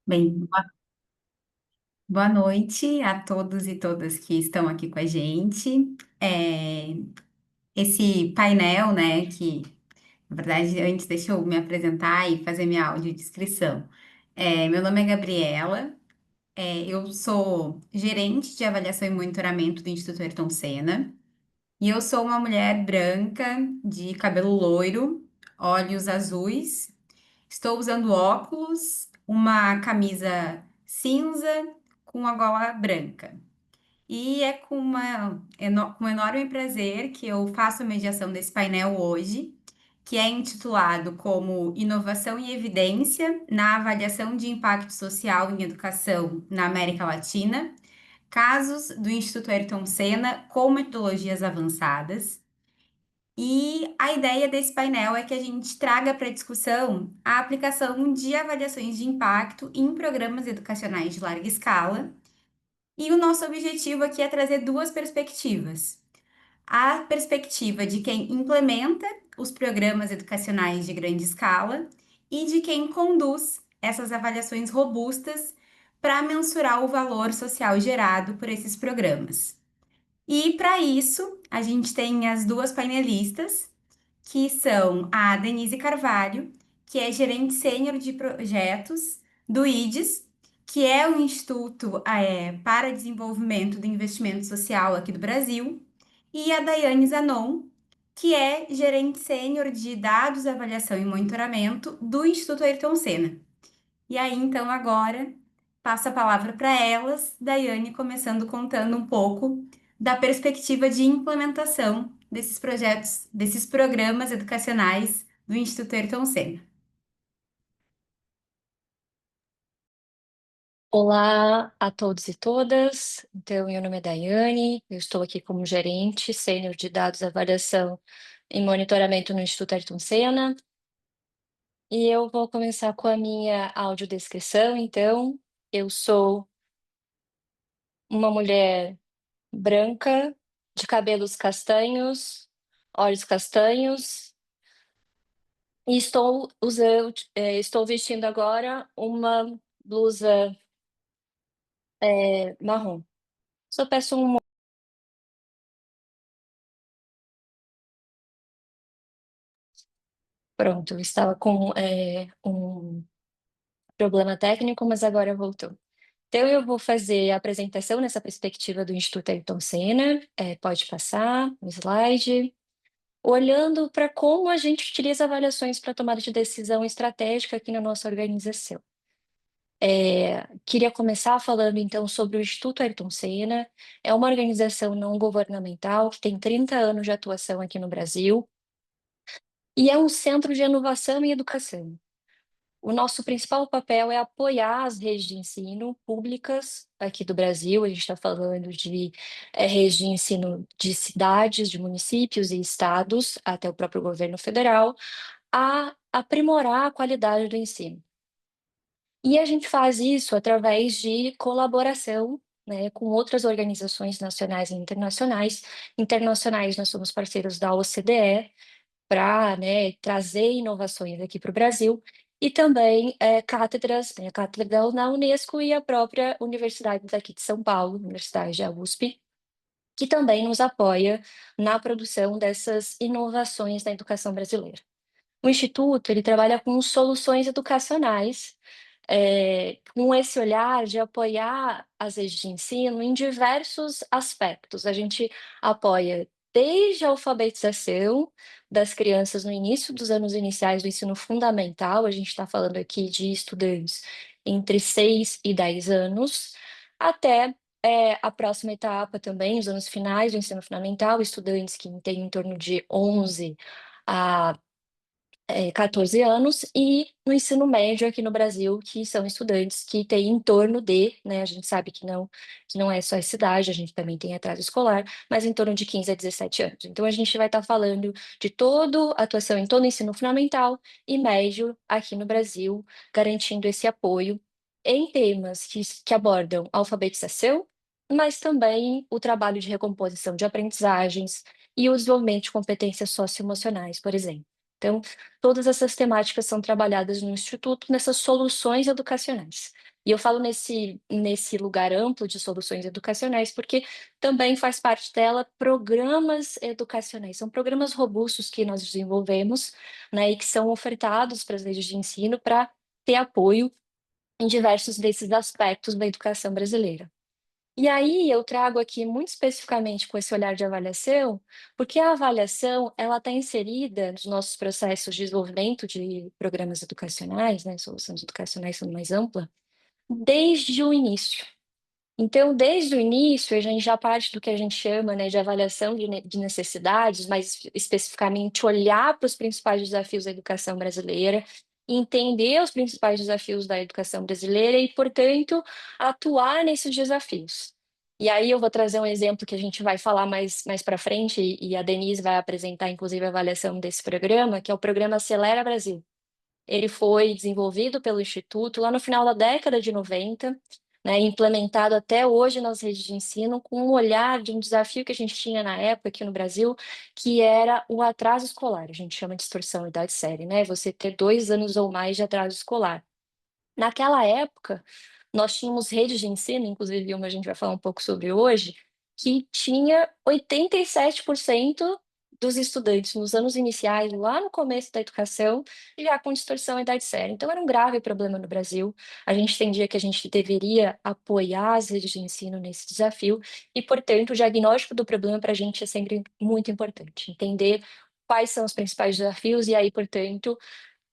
Bem, boa noite a todos e todas que estão aqui com a gente. Esse painel, né, que, na verdade, antes deixa eu me apresentar e fazer minha audiodescrição. Meu nome é Gabriela, eu sou gerente de avaliação e monitoramento do Instituto Ayrton Senna, e eu sou uma mulher branca, de cabelo loiro, olhos azuis. Estou usando óculos, uma camisa cinza com a gola branca. E é com um enorme prazer que eu faço a mediação desse painel hoje, que é intitulado como Inovação e Evidência na Avaliação de Impacto Social em Educação na América Latina, casos do Instituto Ayrton Senna com metodologias avançadas. E a ideia desse painel é que a gente traga para discussão a aplicação de avaliações de impacto em programas educacionais de larga escala. E o nosso objetivo aqui é trazer duas perspectivas. A perspectiva de quem implementa os programas educacionais de grande escala e de quem conduz essas avaliações robustas para mensurar o valor social gerado por esses programas. E para isso, a gente tem as duas painelistas que são a Denise Carvalho, que é gerente sênior de projetos do IDES, que é o Instituto para Desenvolvimento do Investimento Social aqui do Brasil, e a Daiane Zanon, que é gerente sênior de dados, avaliação e monitoramento do Instituto Ayrton Senna. E aí, então, agora passo a palavra para elas, Daiane, começando contando um pouco da perspectiva de implementação desses projetos, desses programas educacionais do Instituto Ayrton Senna. Olá a todos e todas. Então, meu nome é Daiane, eu estou aqui como gerente sênior de dados, avaliação e monitoramento no Instituto Ayrton Senna. E eu vou começar com a minha audiodescrição. Então, eu sou uma mulher branca, de cabelos castanhos, olhos castanhos, e estou vestindo agora uma blusa marrom. Só peço um. Pronto, eu estava com um problema técnico, mas agora voltou. Então, eu vou fazer a apresentação nessa perspectiva do Instituto Ayrton Senna. Pode passar o slide. Olhando para como a gente utiliza avaliações para tomada de decisão estratégica aqui na nossa organização. Queria começar falando, então, sobre o Instituto Ayrton Senna. É uma organização não governamental que tem 30 anos de atuação aqui no Brasil e é um centro de inovação e educação. O nosso principal papel é apoiar as redes de ensino públicas aqui do Brasil. A gente está falando de redes de ensino de cidades, de municípios e estados, até o próprio governo federal, a aprimorar a qualidade do ensino. E a gente faz isso através de colaboração, né, com outras organizações nacionais e internacionais. Internacionais, nós somos parceiros da OCDE, para, né, trazer inovações aqui para o Brasil, e também cátedras, né, a cátedra na Unesco e a própria Universidade daqui de São Paulo, Universidade da USP, que também nos apoia na produção dessas inovações na educação brasileira. O Instituto, ele trabalha com soluções educacionais, com esse olhar de apoiar as redes de ensino em diversos aspectos. A gente apoia desde a alfabetização das crianças no início dos anos iniciais do ensino fundamental, a gente está falando aqui de estudantes entre 6 e 10 anos, até a próxima etapa também, os anos finais do ensino fundamental, estudantes que têm em torno de 11 a 14 anos, e no ensino médio aqui no Brasil, que são estudantes que têm em torno de, né, a gente sabe que não é só essa idade, a gente também tem atraso escolar, mas em torno de 15 a 17 anos. Então, a gente vai estar falando de toda a atuação em todo o ensino fundamental e médio aqui no Brasil, garantindo esse apoio em temas que abordam alfabetização, mas também o trabalho de recomposição de aprendizagens e o desenvolvimento de competências socioemocionais, por exemplo. Então, todas essas temáticas são trabalhadas no Instituto nessas soluções educacionais. E eu falo nesse lugar amplo de soluções educacionais, porque também faz parte dela programas educacionais. São programas robustos que nós desenvolvemos, né, e que são ofertados para as redes de ensino para ter apoio em diversos desses aspectos da educação brasileira. E aí eu trago aqui muito especificamente com esse olhar de avaliação, porque a avaliação ela está inserida nos nossos processos de desenvolvimento de programas educacionais, né, soluções educacionais sendo mais ampla, desde o início. Então, desde o início, a gente já parte do que a gente chama, né, de avaliação de necessidades, mais especificamente olhar para os principais desafios da educação brasileira, entender os principais desafios da educação brasileira e, portanto, atuar nesses desafios. E aí eu vou trazer um exemplo que a gente vai falar mais para frente, e a Denise vai apresentar, inclusive, a avaliação desse programa, que é o programa Acelera Brasil. Ele foi desenvolvido pelo Instituto lá no final da década de 90, né, implementado até hoje nas redes de ensino, com um olhar de um desafio que a gente tinha na época aqui no Brasil, que era o atraso escolar. A gente chama de distorção idade série, né? Você ter 2 anos ou mais de atraso escolar. Naquela época, nós tínhamos redes de ensino, inclusive uma a gente vai falar um pouco sobre hoje, que tinha 87% dos estudantes nos anos iniciais, lá no começo da educação, já com distorção idade séria. Então era um grave problema no Brasil. A gente entendia que a gente deveria apoiar as redes de ensino nesse desafio e, portanto, o diagnóstico do problema para a gente é sempre muito importante. Entender quais são os principais desafios e aí, portanto,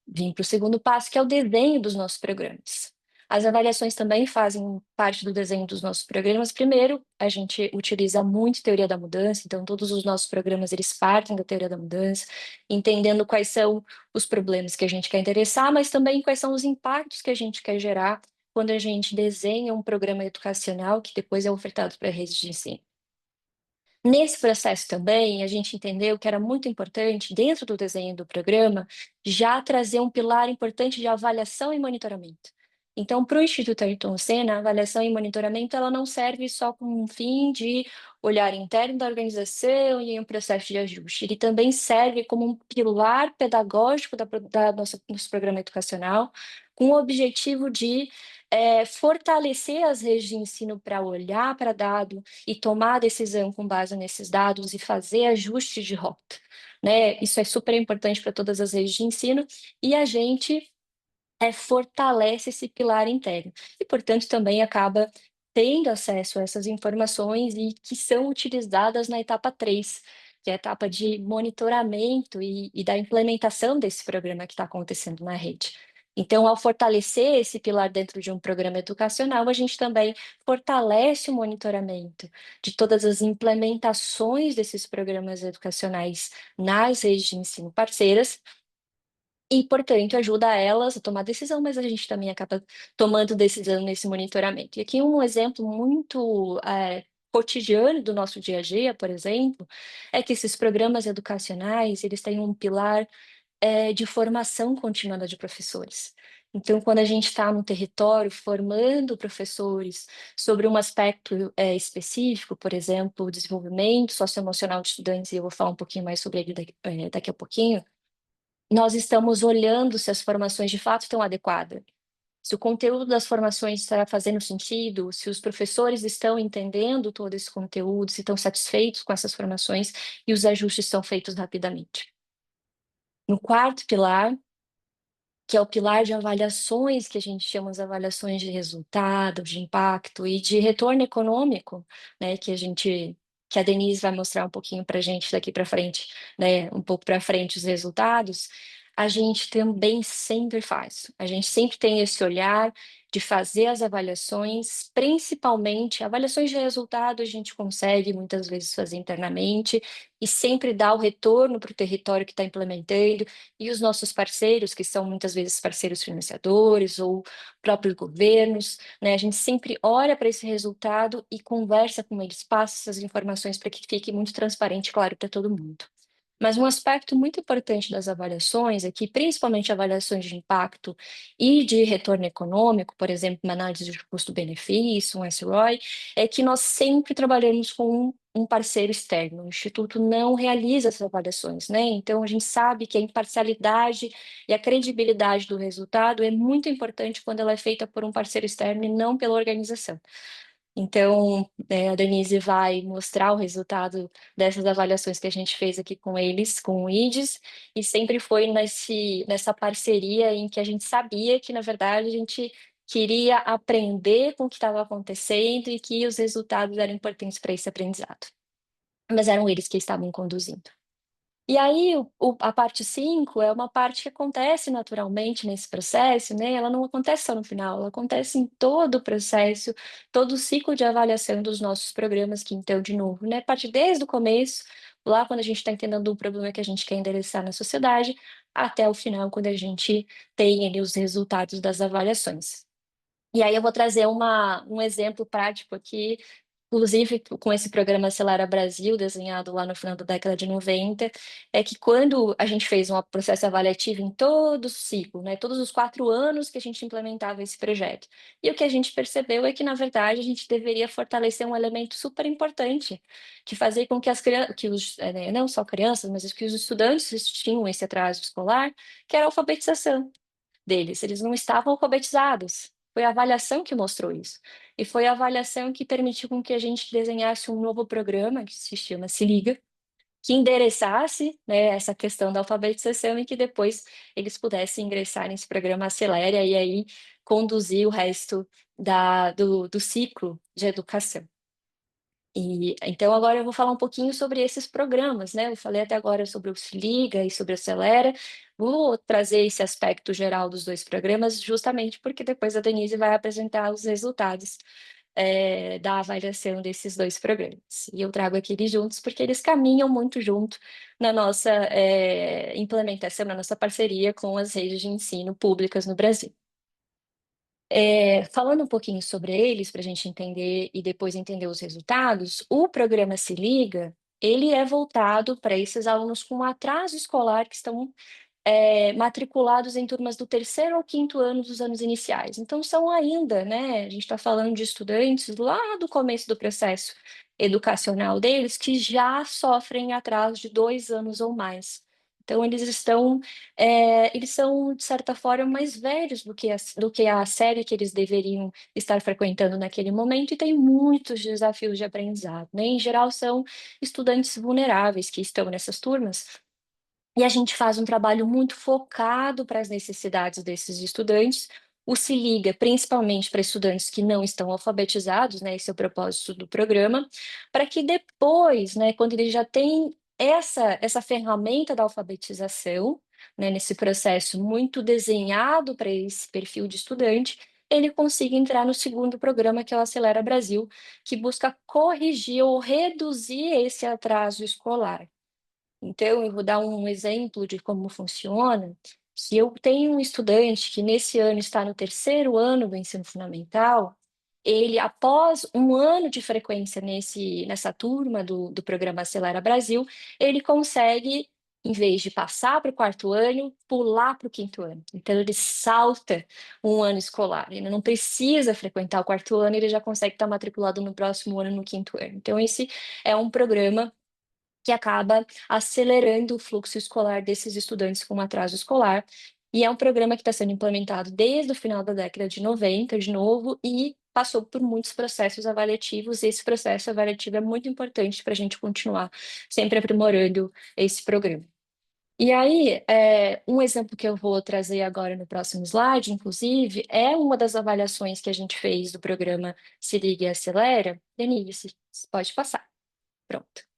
vim para o segundo passo, que é o desenho dos nossos programas. As avaliações também fazem parte do desenho dos nossos programas. Primeiro, a gente utiliza muito teoria da mudança, então todos os nossos programas eles partem da teoria da mudança, entendendo quais são os problemas que a gente quer endereçar, mas também quais são os impactos que a gente quer gerar quando a gente desenha um programa educacional que depois é ofertado para a rede de ensino. Nesse processo também, a gente entendeu que era muito importante, dentro do desenho do programa, já trazer um pilar importante de avaliação e monitoramento. Então, para o Instituto Ayrton Senna, a avaliação e monitoramento ela não serve só como um fim de olhar interno da organização e em um processo de ajuste. Ele também serve como um pilar pedagógico da nosso programa educacional, com o objetivo de fortalecer as redes de ensino para olhar para dado e tomar a decisão com base nesses dados e fazer ajuste de rota, né? Isso é super importante para todas as redes de ensino e a gente fortalece esse pilar interno e, portanto, também acaba tendo acesso a essas informações e que são utilizadas na etapa 3, que é a etapa de monitoramento e da implementação desse programa que está acontecendo na rede. Então, ao fortalecer esse pilar dentro de um programa educacional, a gente também fortalece o monitoramento de todas as implementações desses programas educacionais nas redes de ensino parceiras, e, portanto, ajuda elas a tomar decisão, mas a gente também acaba tomando decisão nesse monitoramento. E aqui um exemplo muito cotidiano do nosso dia a dia, por exemplo, é que esses programas educacionais, eles têm um pilar de formação continuada de professores. Então, quando a gente está no território formando professores sobre um aspecto específico, por exemplo, o desenvolvimento socioemocional de estudantes, e eu vou falar um pouquinho mais sobre ele daqui a pouquinho, nós estamos olhando se as formações de fato estão adequadas, se o conteúdo das formações está fazendo sentido, se os professores estão entendendo todo esse conteúdo, se estão satisfeitos com essas formações e os ajustes são feitos rapidamente. No quarto pilar, que é o pilar de avaliações, que a gente chama as avaliações de resultado, de impacto e de retorno econômico, né, que a Denise vai mostrar um pouquinho para a gente daqui para frente, né, um pouco para frente os resultados, a gente também sempre faz. A gente sempre tem esse olhar de fazer as avaliações, principalmente avaliações de resultado, a gente consegue muitas vezes fazer internamente e sempre dar o retorno para o território que está implementando e os nossos parceiros, que são muitas vezes parceiros financiadores ou próprios governos, né? A gente sempre olha para esse resultado e conversa com eles, passa essas informações para que fique muito transparente e claro para todo mundo. Mas um aspecto muito importante das avaliações é que, principalmente avaliações de impacto e de retorno econômico, por exemplo, uma análise de custo-benefício, um SROI, é que nós sempre trabalhamos com um parceiro externo. O Instituto não realiza essas avaliações, né? Então, a gente sabe que a imparcialidade e a credibilidade do resultado é muito importante quando ela é feita por um parceiro externo e não pela organização. Então, a Denise vai mostrar o resultado dessas avaliações que a gente fez aqui com eles, com o IDES, e sempre foi nessa parceria em que a gente sabia que, na verdade, a gente queria aprender com o que estava acontecendo e que os resultados eram importantes para esse aprendizado. Mas eram eles que estavam conduzindo. E aí, a parte 5 é uma parte que acontece naturalmente nesse processo, né? Ela não acontece só no final, ela acontece em todo o processo, todo o ciclo de avaliação dos nossos programas, que então, de novo, né? Parte desde o começo, lá quando a gente está entendendo o problema que a gente quer endereçar na sociedade, até o final, quando a gente tem ali os resultados das avaliações. E aí eu vou trazer um exemplo prático aqui, inclusive com esse programa Acelera Brasil, desenhado lá no final da década de 90, é que quando a gente fez um processo avaliativo em todo o ciclo, né, todos os 4 anos que a gente implementava esse projeto, e o que a gente percebeu é que, na verdade, a gente deveria fortalecer um elemento super importante, que fazia com que as crianças, né, não só crianças, mas que os estudantes tinham esse atraso escolar, que era a alfabetização deles, eles não estavam alfabetizados. Foi a avaliação que mostrou isso. E foi a avaliação que permitiu com que a gente desenhasse um novo programa, que se chama Se Liga, que endereçasse, né, essa questão da alfabetização e que depois eles pudessem ingressar nesse programa Acelera e aí conduzir o resto do ciclo de educação. E então agora eu vou falar um pouquinho sobre esses programas, né? Eu falei até agora sobre o Se Liga e sobre o Acelera. Vou trazer esse aspecto geral dos dois programas, justamente porque depois a Denise vai apresentar os resultados da avaliação desses dois programas. E eu trago aqueles juntos porque eles caminham muito junto na nossa implementação, na nossa parceria com as redes de ensino públicas no Brasil. Falando um pouquinho sobre eles, para a gente entender e depois entender os resultados, o programa Se Liga, ele é voltado para esses alunos com atraso escolar que estão matriculados em turmas do terceiro ao quinto ano dos anos iniciais. Então, são ainda, né? A gente está falando de estudantes lá do começo do processo educacional deles que já sofrem atraso de 2 anos ou mais. Então, eles são, de certa forma, mais velhos do que a série que eles deveriam estar frequentando naquele momento e têm muitos desafios de aprendizado, né? Em geral, são estudantes vulneráveis que estão nessas turmas e a gente faz um trabalho muito focado para as necessidades desses estudantes. O Se Liga, principalmente para estudantes que não estão alfabetizados, né? Esse é o propósito do programa, para que depois, né, quando ele já tem essa ferramenta da alfabetização, né, nesse processo muito desenhado para esse perfil de estudante, ele consiga entrar no segundo programa, que é o Acelera Brasil, que busca corrigir ou reduzir esse atraso escolar. Então, eu vou dar um exemplo de como funciona. Se eu tenho um estudante que nesse ano está no terceiro ano do ensino fundamental, ele, após um ano de frequência nessa turma do programa Acelera Brasil, ele consegue, em vez de passar para o quarto ano, pular para o quinto ano. Então, ele salta um ano escolar. Ele não precisa frequentar o quarto ano, ele já consegue estar matriculado no próximo ano, no quinto ano. Então, esse é um programa que acaba acelerando o fluxo escolar desses estudantes com atraso escolar. E é um programa que está sendo implementado desde o final da década de 90, de novo, e passou por muitos processos avaliativos. E esse processo avaliativo é muito importante para a gente continuar sempre aprimorando esse programa. E aí, um exemplo que eu vou trazer agora no próximo slide, inclusive, é uma das avaliações que a gente fez do programa Se Liga e Acelera. Denise, pode passar. Pronto.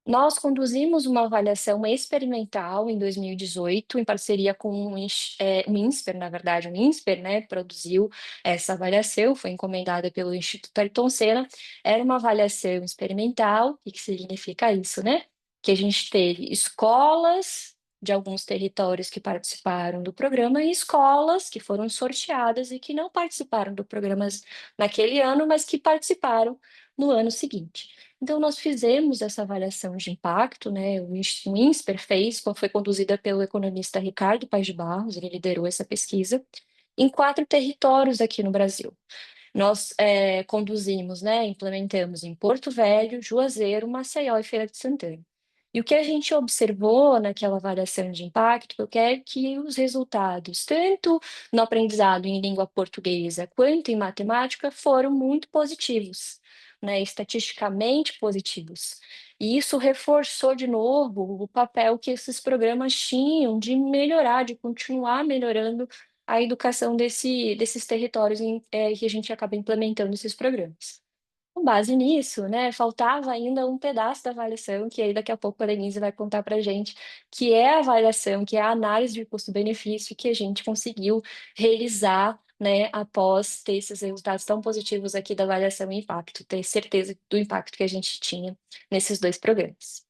Nós conduzimos uma avaliação experimental em 2018, em parceria com o INSPER, na verdade, o INSPER, né, produziu essa avaliação, foi encomendada pelo Instituto Ayrton Senna. Era uma avaliação experimental. O que significa isso, né? Que a gente teve escolas de alguns territórios que participaram do programa e escolas que foram sorteadas e que não participaram do programa naquele ano, mas que participaram no ano seguinte. Então, nós fizemos essa avaliação de impacto, né? O INSPER fez, foi conduzida pelo economista Ricardo Paes de Barros, ele liderou essa pesquisa, em 4 territórios aqui no Brasil. Nós conduzimos, né, implementamos em Porto Velho, Juazeiro, Maceió e Feira de Santana. E o que a gente observou naquela avaliação de impacto é que os resultados, tanto no aprendizado em língua portuguesa quanto em matemática, foram muito positivos, né, estatisticamente positivos. E isso reforçou de novo o papel que esses programas tinham de melhorar, de continuar melhorando a educação desses territórios que a gente acaba implementando esses programas. Com base nisso, né, faltava ainda um pedaço da avaliação, que aí daqui a pouco a Denise vai contar para a gente, que é a avaliação, que é a análise de custo-benefício que a gente conseguiu realizar, né, após ter esses resultados tão positivos aqui da avaliação e impacto, ter certeza do impacto que a gente tinha nesses 2 programas.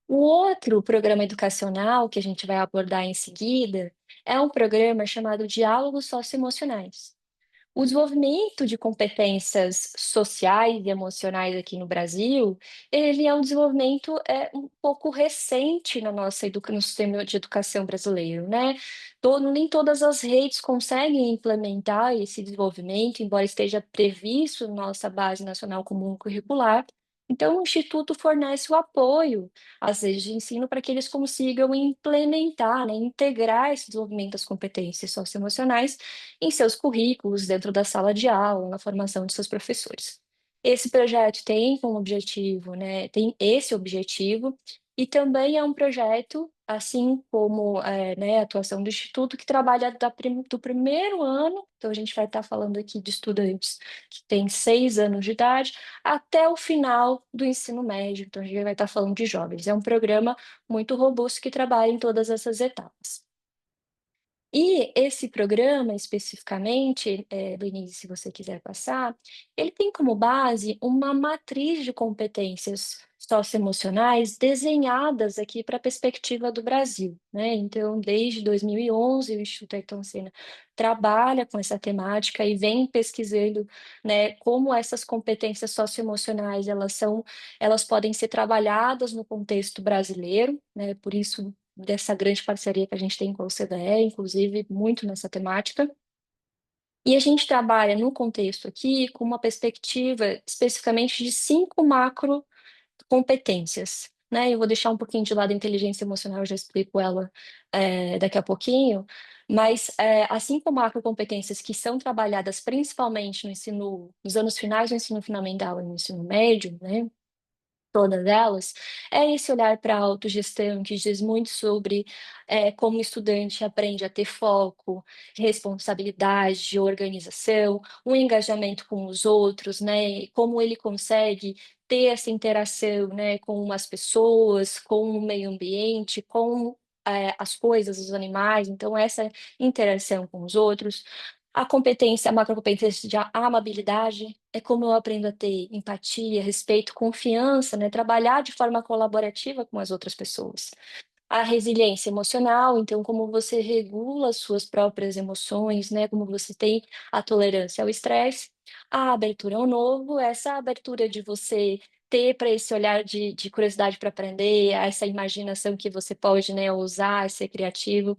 O outro programa educacional que a gente vai abordar em seguida é um programa chamado Diálogos Socioemocionais. O desenvolvimento de competências sociais e emocionais aqui no Brasil, ele é um desenvolvimento um pouco recente na no sistema de educação brasileiro, né? Nem todas as redes conseguem implementar esse desenvolvimento, embora esteja previsto na nossa Base Nacional Comum Curricular. Então, o Instituto fornece o apoio às redes de ensino para que eles consigam implementar, né, integrar esse desenvolvimento das competências socioemocionais em seus currículos, dentro da sala de aula, na formação de seus professores. Esse projeto tem como objetivo, né, tem esse objetivo, e também é um projeto, assim como né, a atuação do Instituto, que trabalha do primeiro ano, então a gente vai estar falando aqui de estudantes que têm 6 anos de idade, até o final do ensino médio, então a gente vai estar falando de jovens. É um programa muito robusto que trabalha em todas essas etapas. E esse programa especificamente, Denise, se você quiser passar, ele tem como base uma matriz de competências socioemocionais desenhadas aqui para a perspectiva do Brasil, né. Então, desde 2011, o Instituto Ayrton Senna trabalha com essa temática e vem pesquisando, né, como essas competências socioemocionais, elas podem ser trabalhadas no contexto brasileiro, né, por isso dessa grande parceria que a gente tem com a OCDE, inclusive muito nessa temática. E a gente trabalha no contexto aqui com uma perspectiva especificamente de 5 macro competências, né? Eu vou deixar um pouquinho de lado a inteligência emocional, eu já explico ela daqui a pouquinho, mas as 5 macro competências que são trabalhadas principalmente no ensino, nos anos finais do ensino fundamental e no ensino médio, né? Todas elas, é esse olhar para a autogestão que diz muito sobre, como o estudante aprende a ter foco, responsabilidade, organização, o engajamento com os outros, né, e como ele consegue ter essa interação, né, com as pessoas, com o meio ambiente, com, as coisas, os animais, então essa interação com os outros. A macrocompetência de amabilidade, é como eu aprendo a ter empatia, respeito, confiança, né, trabalhar de forma colaborativa com as outras pessoas. A resiliência emocional, então como você regula as suas próprias emoções, né, como você tem a tolerância ao estresse. A abertura ao novo, essa abertura de você ter para esse olhar de curiosidade para aprender, essa imaginação que você pode, né, usar, ser criativo.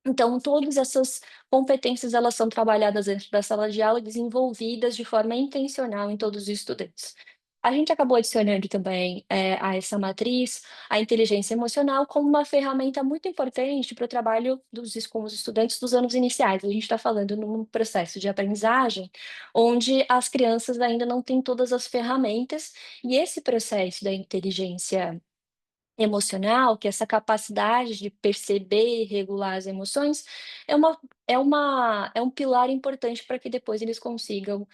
Então, todas essas competências, elas são trabalhadas dentro da sala de aula e desenvolvidas de forma intencional em todos os estudantes. A gente acabou adicionando também, a essa matriz, a inteligência emocional como uma ferramenta muito importante para o trabalho com os estudantes dos anos iniciais. A gente está falando num processo de aprendizagem, onde as crianças ainda não têm todas as ferramentas, e esse processo da inteligência emocional, que essa capacidade de perceber e regular as emoções, é um pilar importante para que depois eles consigam,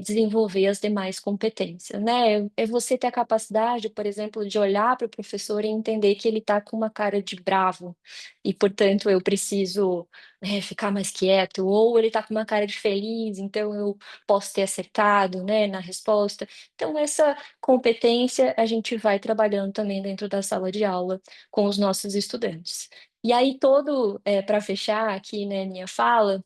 desenvolver as demais competências, né. É você ter a capacidade, por exemplo, de olhar para o professor e entender que ele está com uma cara de bravo, e portanto eu preciso, ficar mais quieto, ou ele está com uma cara de feliz, então eu posso ter acertado, né, na resposta. Então essa competência, a gente vai trabalhando também dentro da sala de aula com os nossos estudantes. E aí para fechar aqui, né, minha fala,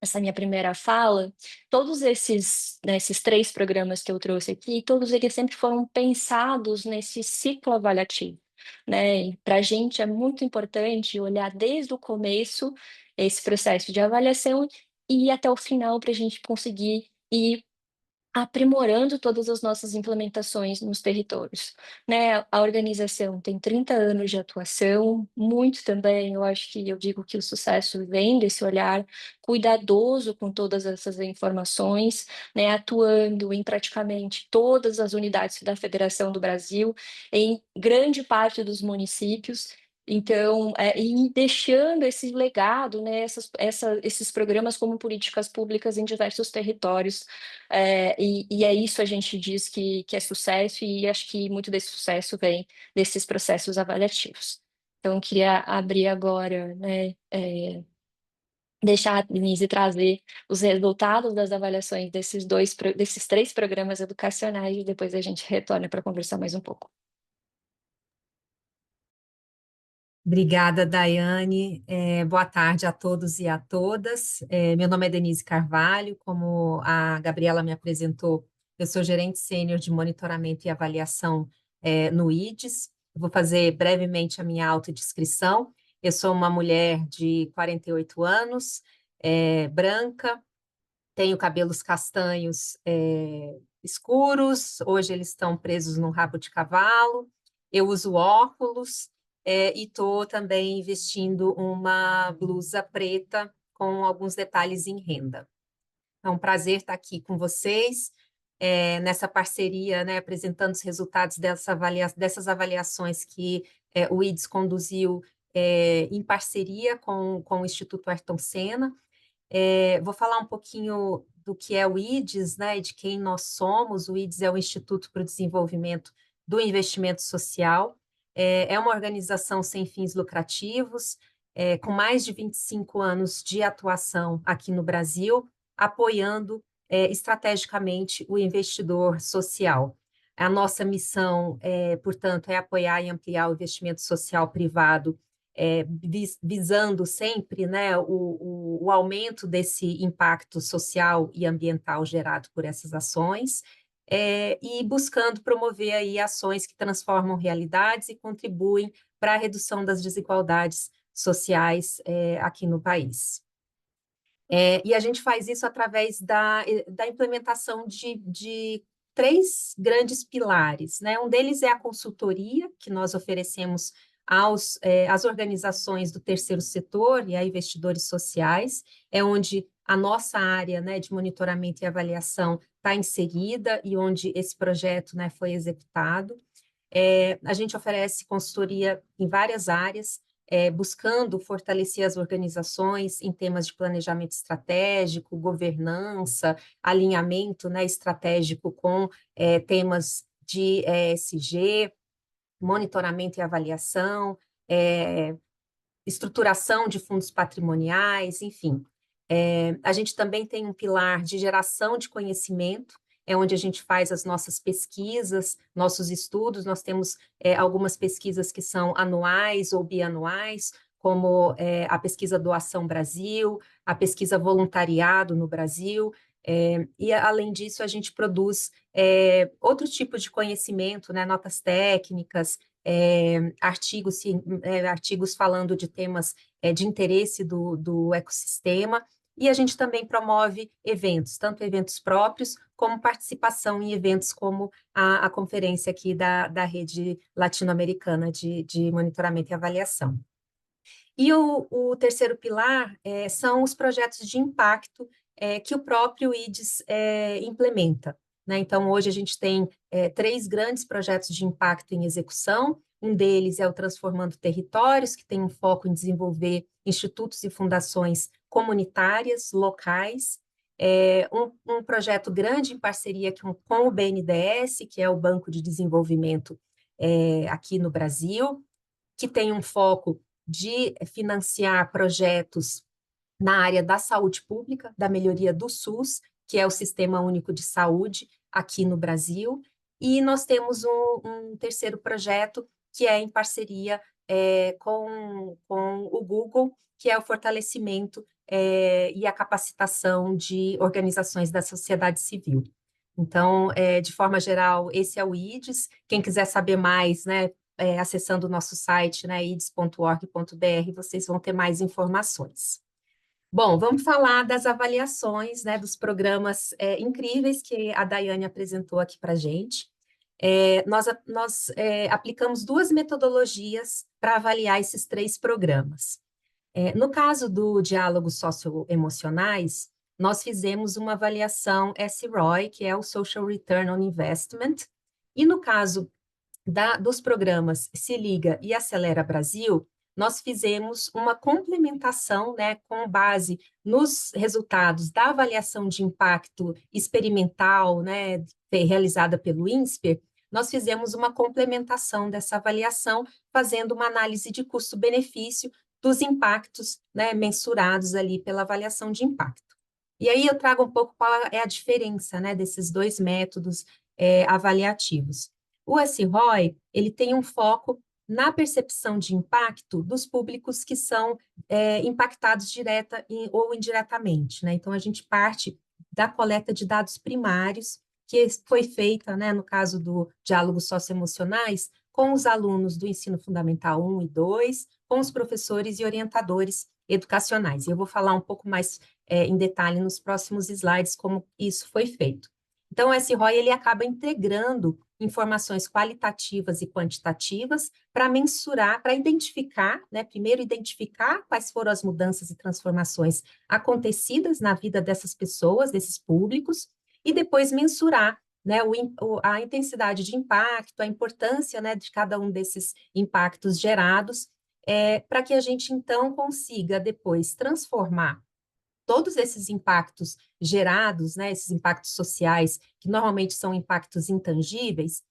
essa minha primeira fala, todos esses, né, esses 3 programas que eu trouxe aqui, todos eles sempre foram pensados nesse ciclo avaliativo, né, e para a gente é muito importante olhar desde o começo esse processo de avaliação e ir até o final para a gente conseguir ir aprimorando todas as nossas implementações nos territórios, né. A organização tem 30 anos de atuação, muito também eu acho que eu digo que o sucesso vem desse olhar cuidadoso com todas essas informações, né, atuando em praticamente todas as unidades da Federação do Brasil, em grande parte dos municípios, então, e deixando esse legado, né, esses programas como políticas públicas em diversos territórios, e é isso a gente diz que é sucesso, e acho que muito desse sucesso vem desses processos avaliativos. Então, eu queria abrir agora, né, deixar a Denise trazer os resultados das avaliações desses 3 programas educacionais, e depois a gente retorna para conversar mais um pouco. Obrigada, Daiane. Boa tarde a todos e a todas. Meu nome é Denise Carvalho, como a Gabriela me apresentou, eu sou gerente sênior de monitoramento e avaliação, no IDES. Eu vou fazer brevemente a minha autodescrição. Eu sou uma mulher de 48 anos, branca, tenho cabelos castanhos, escuros, hoje eles estão presos num rabo de cavalo. Eu uso óculos, e estou também vestindo uma blusa preta com alguns detalhes em renda. É um prazer estar aqui com vocês, nessa parceria, né, apresentando os resultados dessas avaliações que o IDES conduziu, em parceria com o Instituto Ayrton Senna. Vou falar um pouquinho do que é o IDES, né, e de quem nós somos. O IDES é o Instituto para o Desenvolvimento do Investimento Social. É uma organização sem fins lucrativos, com mais de 25 anos de atuação aqui no Brasil, apoiando, estrategicamente o investidor social. A nossa missão, portanto, é apoiar e ampliar o investimento social privado, visando sempre, né, o aumento desse impacto social e ambiental gerado por essas ações, e buscando promover aí ações que transformam realidades e contribuem para a redução das desigualdades sociais, aqui no país. E a gente faz isso através da implementação de 3 grandes pilares, né? Um deles é a consultoria, que nós oferecemos às organizações do terceiro setor e a investidores sociais, é onde a nossa área, né, de monitoramento e avaliação está inserida e onde esse projeto, né, foi executado. A gente oferece consultoria em várias áreas, buscando fortalecer as organizações em temas de planejamento estratégico, governança, alinhamento, né, estratégico com temas de ESG, monitoramento e avaliação, estruturação de fundos patrimoniais, enfim. A gente também tem um pilar de geração de conhecimento, é onde a gente faz as nossas pesquisas, nossos estudos. Nós temos algumas pesquisas que são anuais ou bianuais, como a pesquisa Doação Brasil, a pesquisa Voluntariado no Brasil, e, além disso, a gente produz outros tipos de conhecimento, né, notas técnicas, artigos falando de temas de interesse do ecossistema, e a gente também promove eventos, tanto eventos próprios, como participação em eventos como a conferência aqui da Rede Latino-Americana de Monitoramento e Avaliação. E o terceiro pilar são os projetos de impacto que o próprio IDES implementa, né? Então, hoje a gente tem 3 grandes projetos de impacto em execução. Um deles é o Transformando Territórios, que tem um foco em desenvolver institutos e fundações comunitárias, locais. Um projeto grande em parceria com o BNDES, que é o Banco de Desenvolvimento aqui no Brasil, que tem um foco de financiar projetos na área da saúde pública, da melhoria do SUS, que é o Sistema Único de Saúde aqui no Brasil. E nós temos um terceiro projeto que é em parceria com o Google, que é o fortalecimento e a capacitação de organizações da sociedade civil. Então, de forma geral, esse é o IDES. Quem quiser saber mais, né, acessando o nosso site, né, ides.org.br, vocês vão ter mais informações. Bom, vamos falar das avaliações, né, dos programas incríveis que a Daiane apresentou aqui para a gente. Nós aplicamos duas metodologias para avaliar esses 3 programas. No caso do diálogos socioemocionais, nós fizemos uma avaliação SROI, que é o Social Return on Investment, e no caso dos programas Se Liga e Acelera Brasil, nós fizemos uma complementação, né, com base nos resultados da avaliação de impacto experimental, né, realizada pelo INSPER. Nós fizemos uma complementação dessa avaliação, fazendo uma análise de custo-benefício dos impactos, né, mensurados ali pela avaliação de impacto. E aí eu trago um pouco qual é a diferença, né, desses 2 métodos avaliativos. O SROI, ele tem um foco na percepção de impacto dos públicos que são impactados direta ou indiretamente, né? Então, a gente parte da coleta de dados primários, que foi feita, né, no caso do diálogos socioemocionais, com os alunos do ensino fundamental 1 e 2, com os professores e orientadores educacionais. E eu vou falar um pouco mais em detalhe nos próximos slides como isso foi feito. Então, o SROI, ele acaba integrando informações qualitativas e quantitativas para mensurar, para identificar, né, primeiro identificar quais foram as mudanças e transformações acontecidas na vida dessas pessoas, desses públicos, e depois mensurar, né, a intensidade de impacto, a importância, né, de cada um desses impactos gerados, para que a gente, então, consiga depois transformar todos esses impactos gerados, né, esses impactos sociais, que normalmente são impactos intangíveis,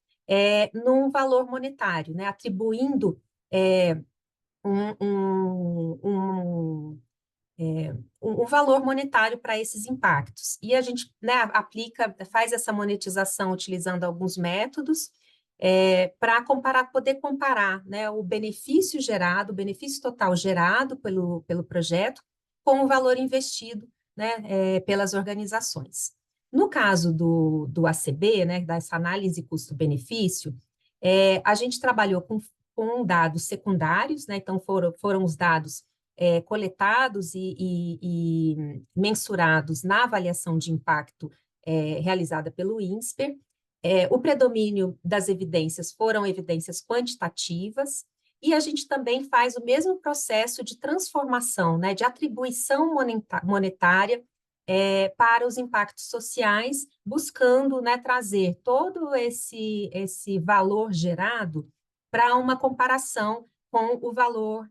num valor monetário, né, atribuindo um, um, um, um valor monetário para esses impactos. E a gente, né, faz essa monetização utilizando alguns métodos para poder comparar, né, o benefício gerado, o benefício total gerado pelo projeto, com o valor investido, né, pelas organizações. No caso do ACB, né, dessa análise custo-benefício, a gente trabalhou com dados secundários, né, então foram os dados coletados e mensurados na avaliação de impacto realizada pelo INSPER. O predomínio das evidências foram evidências quantitativas, e a gente também faz o mesmo processo de transformação, né, de atribuição monetária para os impactos sociais, buscando, né, trazer todo esse valor gerado para uma comparação com o valor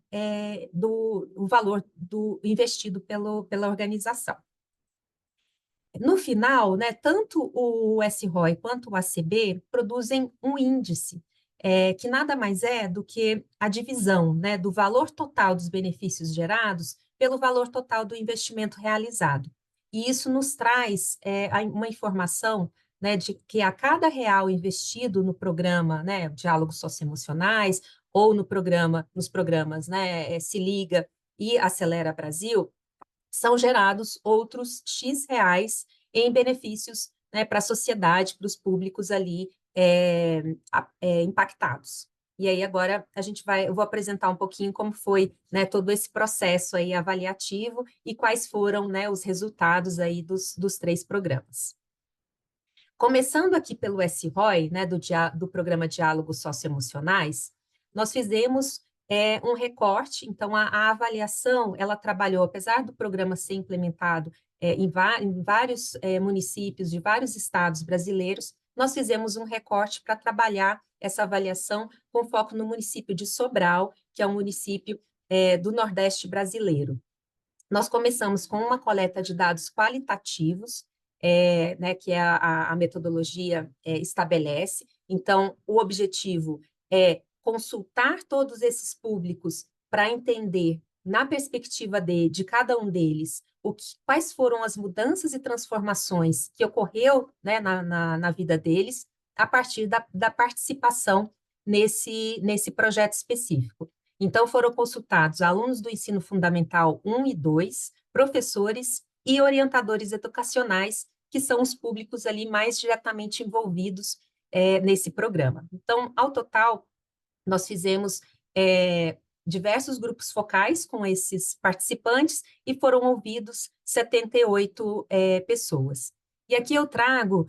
do investido pela organização. No final, né, tanto o SROI quanto o ACB produzem um índice, que nada mais é do que a divisão, né, do valor total dos benefícios gerados pelo valor total do investimento realizado. E isso nos traz uma informação, né, de que a cada real investido no programa, né, Diálogos Socioemocionais, ou nos programas, né, Se Liga e Acelera Brasil, são gerados outros X reais em benefícios, né, para a sociedade, para os públicos ali impactados. E aí agora eu vou apresentar um pouquinho como foi, né, todo esse processo aí avaliativo e quais foram, né, os resultados aí dos 3 programas. Começando aqui pelo SROI, né, do programa Diálogos Socioemocionais, nós fizemos um recorte. Então, a avaliação, ela trabalhou, apesar do programa ser implementado em vários municípios de vários estados brasileiros, nós fizemos um recorte para trabalhar essa avaliação com foco no município de Sobral, que é um município do Nordeste brasileiro. Nós começamos com uma coleta de dados qualitativos, né, que a metodologia estabelece. Então, o objetivo é consultar todos esses públicos para entender, na perspectiva de cada um deles, quais foram as mudanças e transformações que ocorreu, né, na vida deles, a partir da participação nesse projeto específico. Então, foram consultados alunos do ensino fundamental 1 e 2, professores e orientadores educacionais, que são os públicos ali mais diretamente envolvidos nesse programa. Então, ao total, nós fizemos diversos grupos focais com esses participantes e foram ouvidos 78 pessoas. E aqui eu trago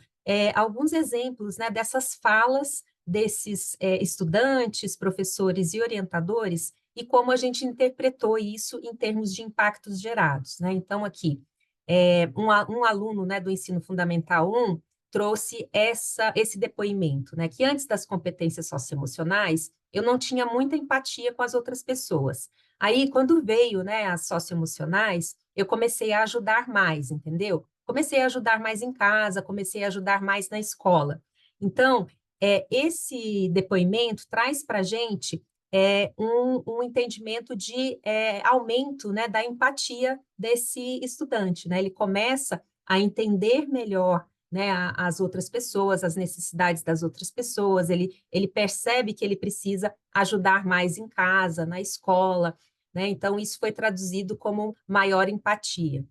alguns exemplos, né, dessas falas desses estudantes, professores e orientadores e como a gente interpretou isso em termos de impactos gerados, né? Então, aqui, um aluno, né, do Ensino Fundamental 1 trouxe esse depoimento, né, que antes das competências socioemocionais, eu não tinha muita empatia com as outras pessoas. Aí, quando veio, né, as socioemocionais, eu comecei a ajudar mais, entendeu? Comecei a ajudar mais em casa, comecei a ajudar mais na escola. Então, esse depoimento traz para a gente um entendimento de aumento, né, da empatia desse estudante, né? Ele começa a entender melhor, né, as outras pessoas, as necessidades das outras pessoas, ele percebe que ele precisa ajudar mais em casa, na escola, né? Então, isso foi traduzido como maior empatia.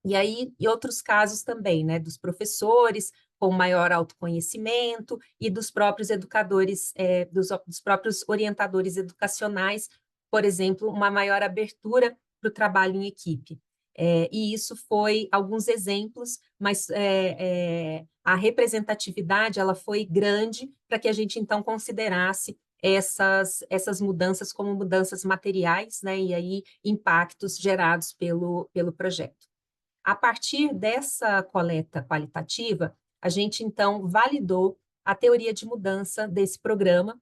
E aí, e outros casos também, né, dos professores com maior autoconhecimento e dos próprios educadores, dos próprios orientadores educacionais, por exemplo, uma maior abertura para o trabalho em equipe. E isso foi alguns exemplos, mas a representatividade ela foi grande para que a gente então considerasse essas mudanças como mudanças materiais, né, e aí impactos gerados pelo projeto. A partir dessa coleta qualitativa, a gente então validou a teoria de mudança desse programa,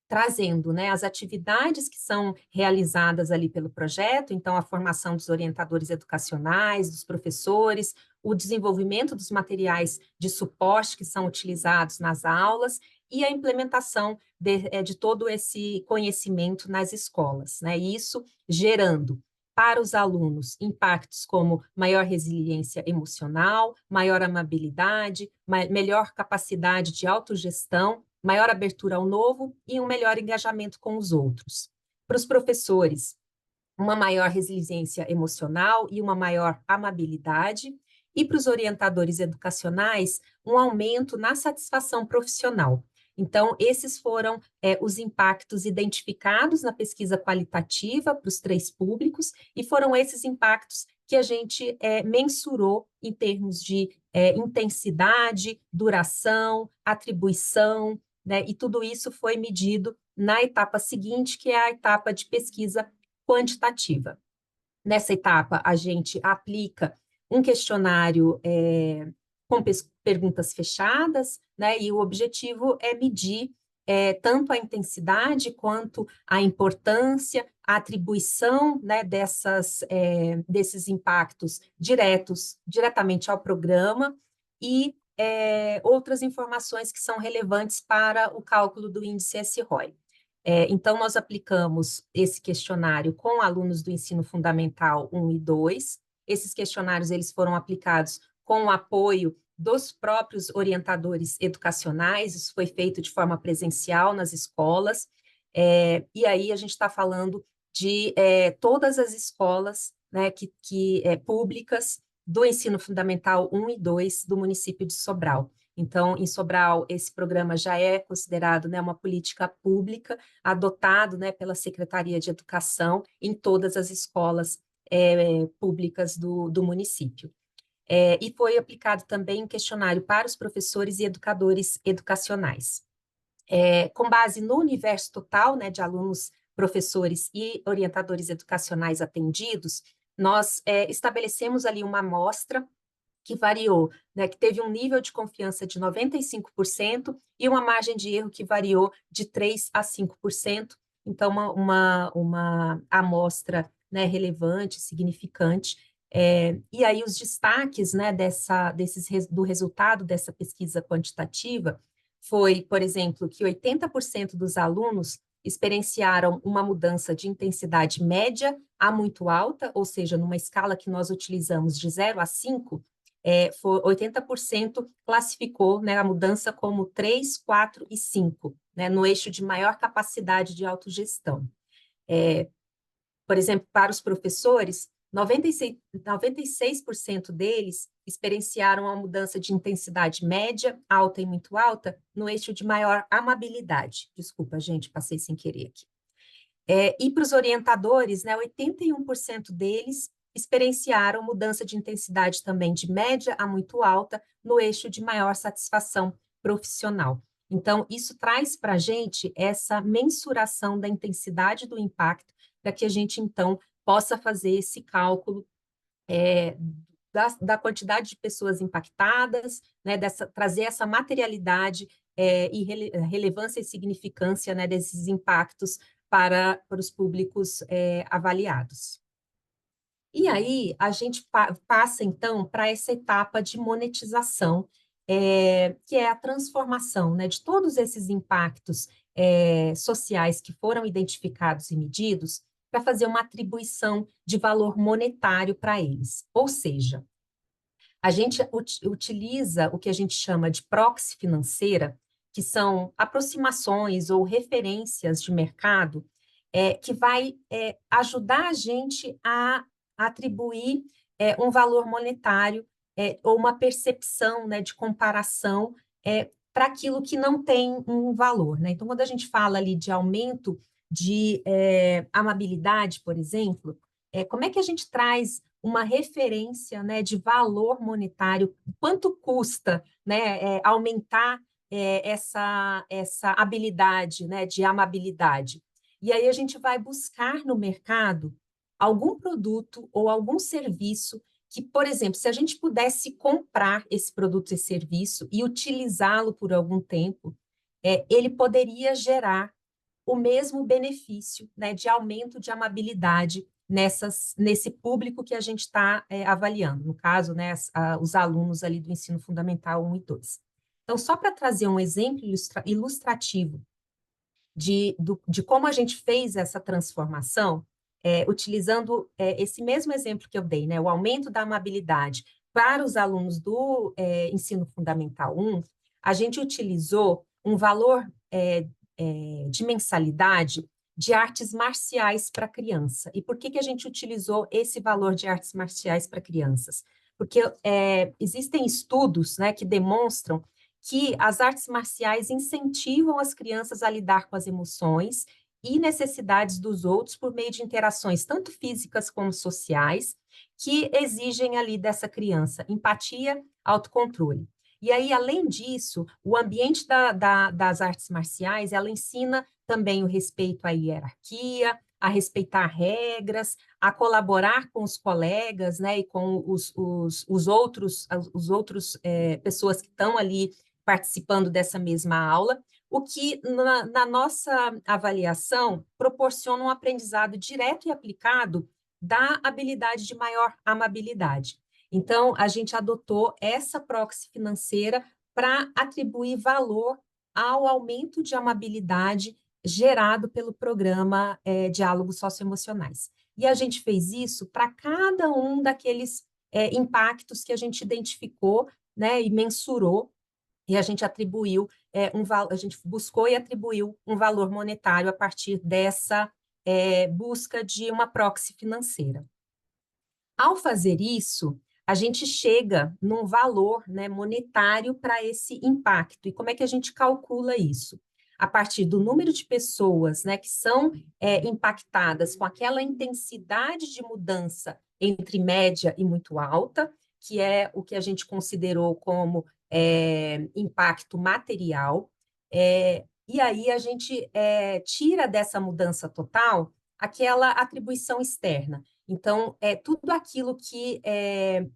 trazendo, né, as atividades que são realizadas ali pelo projeto, então a formação dos orientadores educacionais, dos professores, o desenvolvimento dos materiais de suporte que são utilizados nas aulas e a implementação de todo esse conhecimento nas escolas, né? Isso gerando para os alunos impactos como maior resiliência emocional, maior amabilidade, melhor capacidade de autogestão, maior abertura ao novo e um melhor engajamento com os outros. Para os professores, uma maior resiliência emocional e uma maior amabilidade, e para os orientadores educacionais, um aumento na satisfação profissional. Então, esses foram os impactos identificados na pesquisa qualitativa para os 3 públicos, e foram esses impactos que a gente mensurou em termos de intensidade, duração, atribuição, né? E tudo isso foi medido na etapa seguinte, que é a etapa de pesquisa quantitativa. Nessa etapa, a gente aplica um questionário com perguntas fechadas, né? E o objetivo é medir tanto a intensidade quanto a importância, a atribuição, né, desses impactos diretamente ao programa e outras informações que são relevantes para o cálculo do índice SROI. Então, nós aplicamos esse questionário com alunos do ensino fundamental 1 e 2. Esses questionários eles foram aplicados com o apoio dos próprios orientadores educacionais, isso foi feito de forma presencial nas escolas, e aí a gente está falando de todas as escolas, né, públicas do ensino fundamental 1 e 2 do município de Sobral. Então, em Sobral, esse programa já é considerado, né, uma política pública, adotado, né, pela Secretaria de Educação em todas as escolas públicas do município. E foi aplicado também um questionário para os professores e educadores educacionais. Com base no universo total, né, de alunos, professores e orientadores educacionais atendidos, nós estabelecemos ali uma amostra que variou, né, que teve um nível de confiança de 95% e uma margem de erro que variou de 3% a 5%, então uma amostra, né, relevante, significante. E aí os destaques, né, do resultado dessa pesquisa quantitativa foi, por exemplo, que 80% dos alunos experienciaram uma mudança de intensidade média a muito alta, ou seja, numa escala que nós utilizamos de 0 a 5, 80% classificou, né, a mudança como 3, 4 e 5, né, no eixo de maior capacidade de autogestão. Por exemplo, para os professores, 96% deles experienciaram uma mudança de intensidade média, alta e muito alta no eixo de maior amabilidade. Desculpa, gente, passei sem querer aqui. E para os orientadores, né, 81% deles experienciaram mudança de intensidade também de média a muito alta no eixo de maior satisfação profissional. Então, isso traz para a gente essa mensuração da intensidade do impacto, para que a gente, então, possa fazer esse cálculo da quantidade de pessoas impactadas, né, trazer essa materialidade e relevância e significância, né, desses impactos para os públicos avaliados. E aí, a gente passa, então, para essa etapa de monetização, que é a transformação, né, de todos esses impactos sociais que foram identificados e medidos, para fazer uma atribuição de valor monetário para eles. Ou seja, a gente utiliza o que a gente chama de proxy financeira, que são aproximações ou referências de mercado, que vai ajudar a gente a atribuir um valor monetário ou uma percepção, né, de comparação para aquilo que não tem um valor, né? Então, quando a gente fala ali de aumento de amabilidade, por exemplo, como é que a gente traz uma referência, né, de valor monetário, quanto custa, né, aumentar essa habilidade, né, de amabilidade. E aí a gente vai buscar no mercado algum produto ou algum serviço que, por exemplo, se a gente pudesse comprar esse produto e serviço e utilizá-lo por algum tempo, ele poderia gerar o mesmo benefício, né, de aumento de amabilidade nesse público que a gente está avaliando, no caso, né, os alunos ali do ensino fundamental 1 e 2. Então, só para trazer um exemplo ilustrativo de como a gente fez essa transformação, utilizando esse mesmo exemplo que eu dei, né, o aumento da amabilidade para os alunos do ensino fundamental 1, a gente utilizou um valor de mensalidade de artes marciais para criança. E por que a gente utilizou esse valor de artes marciais para crianças? Porque existem estudos, né, que demonstram que as artes marciais incentivam as crianças a lidar com as emoções e necessidades dos outros por meio de interações tanto físicas como sociais, que exigem ali dessa criança empatia, autocontrole. E aí, além disso, o ambiente das artes marciais, ela ensina também o respeito à hierarquia, a respeitar regras, a colaborar com os colegas, né, e com os outros pessoas que estão ali participando dessa mesma aula, o que, na nossa avaliação, proporciona um aprendizado direto e aplicado da habilidade de maior amabilidade. Então, a gente adotou essa proxy financeira para atribuir valor ao aumento de amabilidade gerado pelo programa Diálogos Socioemocionais. E a gente fez isso para cada um daqueles impactos que a gente identificou, né, e mensurou, e a gente atribuiu a gente buscou e atribuiu um valor monetário a partir dessa busca de uma proxy financeira. Ao fazer isso, a gente chega num valor, né, monetário para esse impacto. E como é que a gente calcula isso? A partir do número de pessoas, né, que são impactadas com aquela intensidade de mudança entre média e muito alta, que é o que a gente considerou como impacto material. E aí a gente tira dessa mudança total aquela atribuição externa. Então, tudo aquilo que é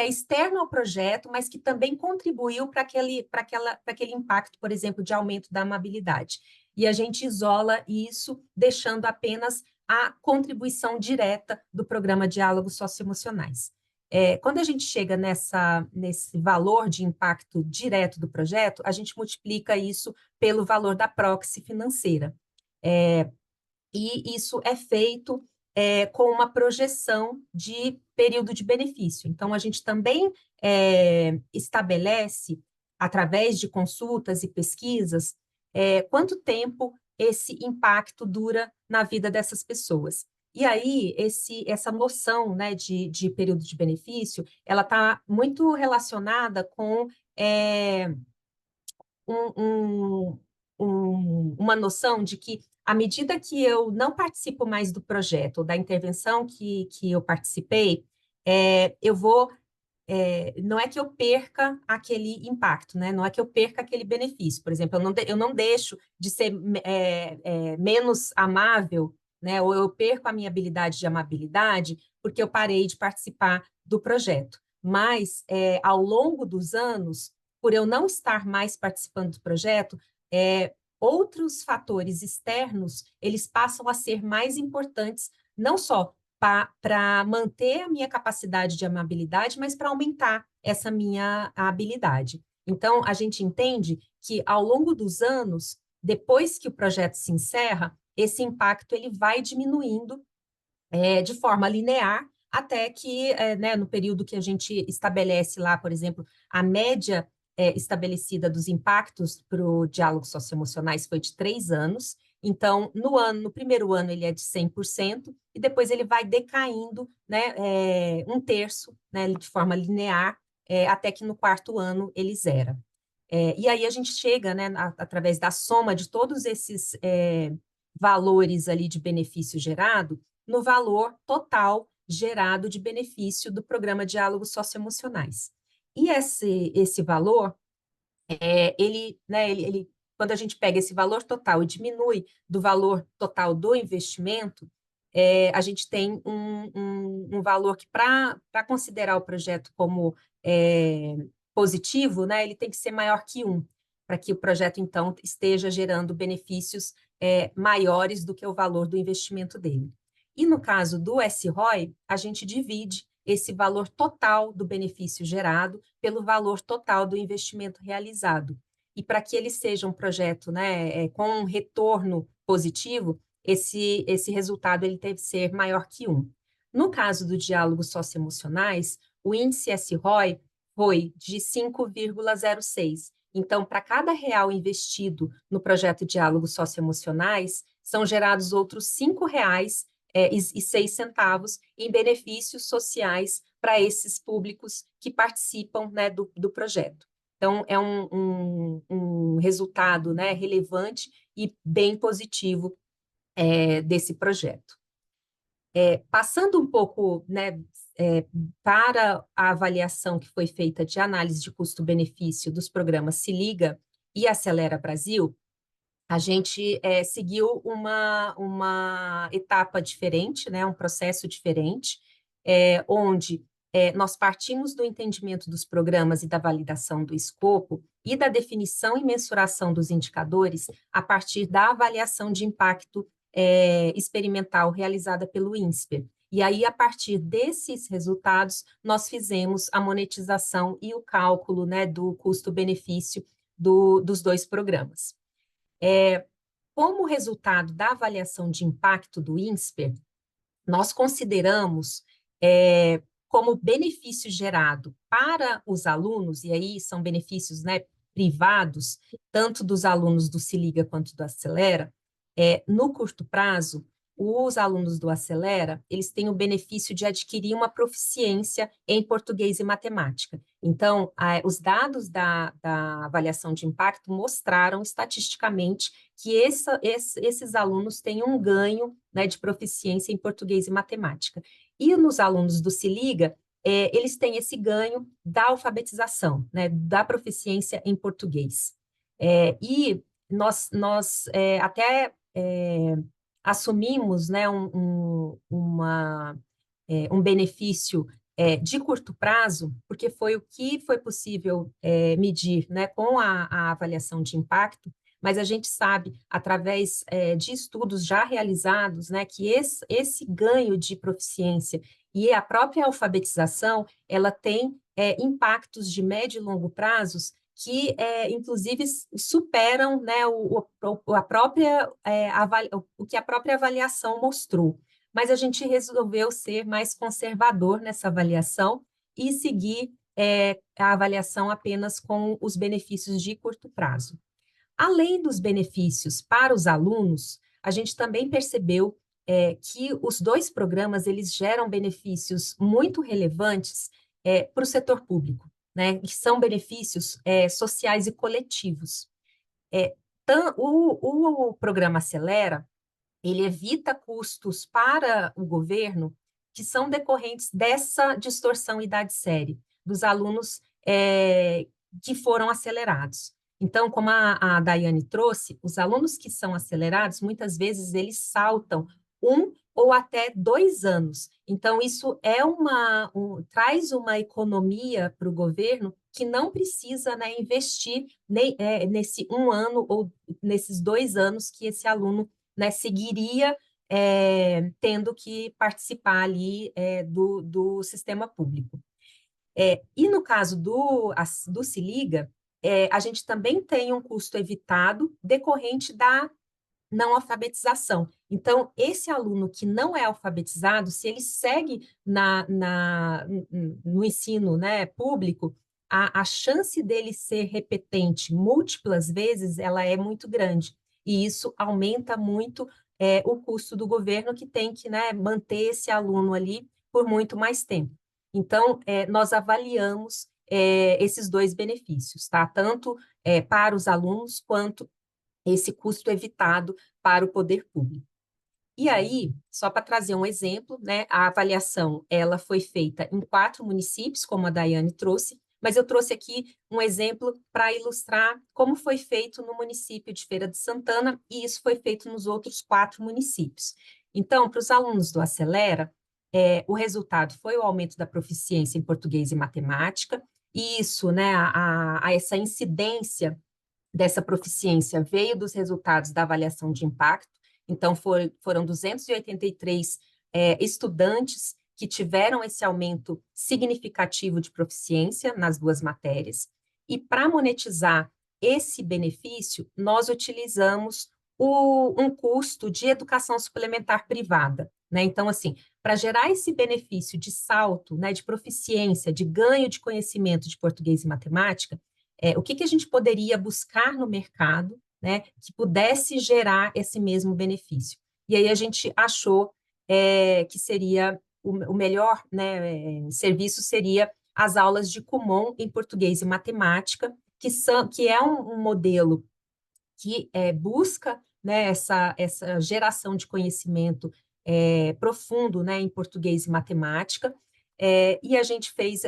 externo ao projeto, mas que também contribuiu para aquele impacto, por exemplo, de aumento da amabilidade. E a gente isola isso, deixando apenas a contribuição direta do programa Diálogos Socioemocionais. Quando a gente chega nesse valor de impacto direto do projeto, a gente multiplica isso pelo valor da proxy financeira. E isso é feito com uma projeção de período de benefício. Então, a gente também estabelece, através de consultas e pesquisas, quanto tempo esse impacto dura na vida dessas pessoas. E aí, essa noção, né, de período de benefício, ela está muito relacionada com um- um- uma noção de que, à medida que eu não participo mais do projeto ou da intervenção que eu participei, eu vou não é que eu perca aquele impacto, né? Não é que eu perca aquele benefício. Por exemplo, eu não deixo de ser menos amável, né? Ou eu perco a minha habilidade de amabilidade porque eu parei de participar do projeto. Mas, ao longo dos anos, por eu não estar mais participando do projeto, outros fatores externos, eles passam a ser mais importantes, não só para manter a minha capacidade de amabilidade, mas para aumentar essa minha habilidade. Então, a gente entende que ao longo dos anos, depois que o projeto se encerra, esse impacto ele vai diminuindo de forma linear, até que, né, no período que a gente estabelece lá, por exemplo, a média estabelecida dos impactos para o diálogo socioemocionais foi de 3 anos. Então, no primeiro ano, ele é de 100%, e depois ele vai decaindo, né, um terço, né, de forma linear, até que no quarto ano ele zera. E aí a gente chega, né, através da soma de todos esses valores ali de benefício gerado, no valor total gerado de benefício do programa Diálogos Socioemocionais. E esse valor, né, quando a gente pega esse valor total e diminui do valor total do investimento, a gente tem um valor que, para considerar o projeto como positivo, né, ele tem que ser maior que 1, para que o projeto, então, esteja gerando benefícios maiores do que o valor do investimento dele. E no caso do SROI, a gente divide esse valor total do benefício gerado pelo valor total do investimento realizado. E para que ele seja um projeto, né, com um retorno positivo, esse resultado ele deve ser maior que 1. No caso do diálogos socioemocionais, o índice SROI foi de 5,06. Então, para cada real investido no projeto Diálogos Socioemocionais, são gerados outros R$ 5,06 em benefícios sociais para esses públicos que participam, né, do projeto. Então, é um resultado, né, relevante e bem positivo desse projeto. Passando um pouco, né, para a avaliação que foi feita de análise de custo-benefício dos programas Se Liga e Acelera Brasil, a gente seguiu uma etapa diferente, né, um processo diferente, onde nós partimos do entendimento dos programas e da validação do escopo e da definição e mensuração dos indicadores a partir da avaliação de impacto experimental realizada pelo INSPER. E aí, a partir desses resultados, nós fizemos a monetização e o cálculo, né, do custo-benefício dos dois programas. Como resultado da avaliação de impacto do INSPER, nós consideramos como benefício gerado para os alunos, e aí são benefícios, né, privados, tanto dos alunos do Se Liga quanto do Acelera, no curto prazo, os alunos do Acelera, eles têm o benefício de adquirir uma proficiência em português e matemática. Então, os dados da avaliação de impacto mostraram estatisticamente que esses alunos têm um ganho, né, de proficiência em português e matemática. E nos alunos do Se Liga, eles têm esse ganho da alfabetização, né, da proficiência em português. E nós até assumimos, né, um benefício de curto prazo, porque foi o que foi possível medir, né, com a avaliação de impacto, mas a gente sabe, através de estudos já realizados, né, que esse ganho de proficiência e a própria alfabetização, ela tem impactos de médio e longo prazos que, inclusive, superam, né, o que a própria avaliação mostrou. Mas a gente resolveu ser mais conservador nessa avaliação e seguir a avaliação apenas com os benefícios de curto prazo. Além dos benefícios para os alunos, a gente também percebeu que os dois programas eles geram benefícios muito relevantes para o setor público, né? E são benefícios sociais e coletivos. O programa Acelera, ele evita custos para o governo que são decorrentes dessa distorção idade-série dos alunos que foram acelerados. Então, como a Daiane trouxe, os alunos que são acelerados, muitas vezes eles saltam ou até 2 anos. Então, isso traz uma economia para o governo que não precisa, né, investir nesse 1 ano ou nesses 2 anos que esse aluno, né, seguiria tendo que participar ali do sistema público. E no caso do Se Liga, a gente também tem um custo evitado decorrente da não alfabetização. Então, esse aluno que não é alfabetizado, se ele segue no ensino, né, público, a chance dele ser repetente múltiplas vezes, ela é muito grande. E isso aumenta muito o custo do governo, que tem que, né, manter esse aluno ali por muito mais tempo. Então, nós avaliamos esses dois benefícios, tá? Tanto para os alunos quanto esse custo evitado para o poder público. E aí, só para trazer um exemplo, né, a avaliação ela foi feita em 4 municípios, como a Daiane trouxe, mas eu trouxe aqui um exemplo para ilustrar como foi feito no município de Feira de Santana, e isso foi feito nos outros 4 municípios. Então, para os alunos do Acelera, o resultado foi o aumento da proficiência em português e matemática, e isso, né, essa incidência dessa proficiência veio dos resultados da avaliação de impacto. Então, foram 283 estudantes que tiveram esse aumento significativo de proficiência nas 2 matérias. E para monetizar esse benefício, nós utilizamos um custo de educação suplementar privada, né? Então, assim, para gerar esse benefício de salto, né, de proficiência, de ganho de conhecimento de português e matemática, o que a gente poderia buscar no mercado, né, que pudesse gerar esse mesmo benefício. E aí a gente achou que seria o melhor, né, serviço seria as aulas de Kumon em português e matemática, que é um modelo que busca, né, essa geração de conhecimento profundo, né, em português e matemática, e a gente fez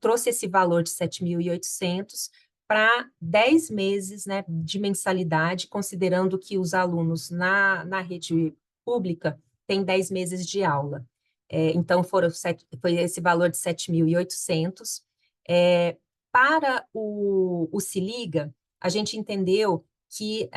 trouxe esse valor de 7.800 para 10 meses, né, de mensalidade, considerando que os alunos na rede pública têm 10 meses de aula. Então, foi esse valor de 7.800. Para o Se Liga, a gente entendeu que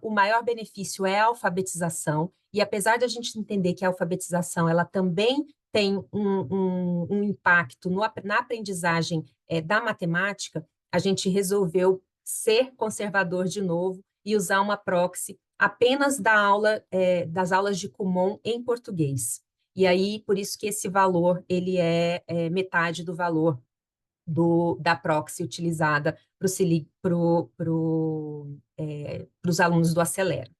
o maior benefício é a alfabetização, e apesar de a gente entender que a alfabetização ela também tem um impacto na aprendizagem da matemática, a gente resolveu ser conservador de novo e usar uma proxy apenas das aulas de Kumon em português. E aí, por isso que esse valor ele é metade do valor da proxy utilizada para os alunos do Acelera.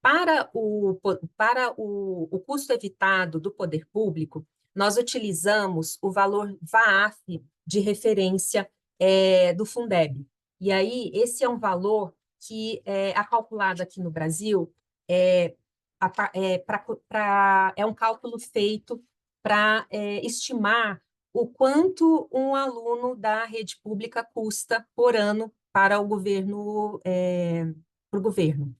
Para o custo evitado do poder público, nós utilizamos o valor VAAF de referência do Fundeb. E aí, esse é um valor que é calculado aqui no Brasil, é um cálculo feito para estimar o quanto um aluno da rede pública custa por ano para o governo, para o governo.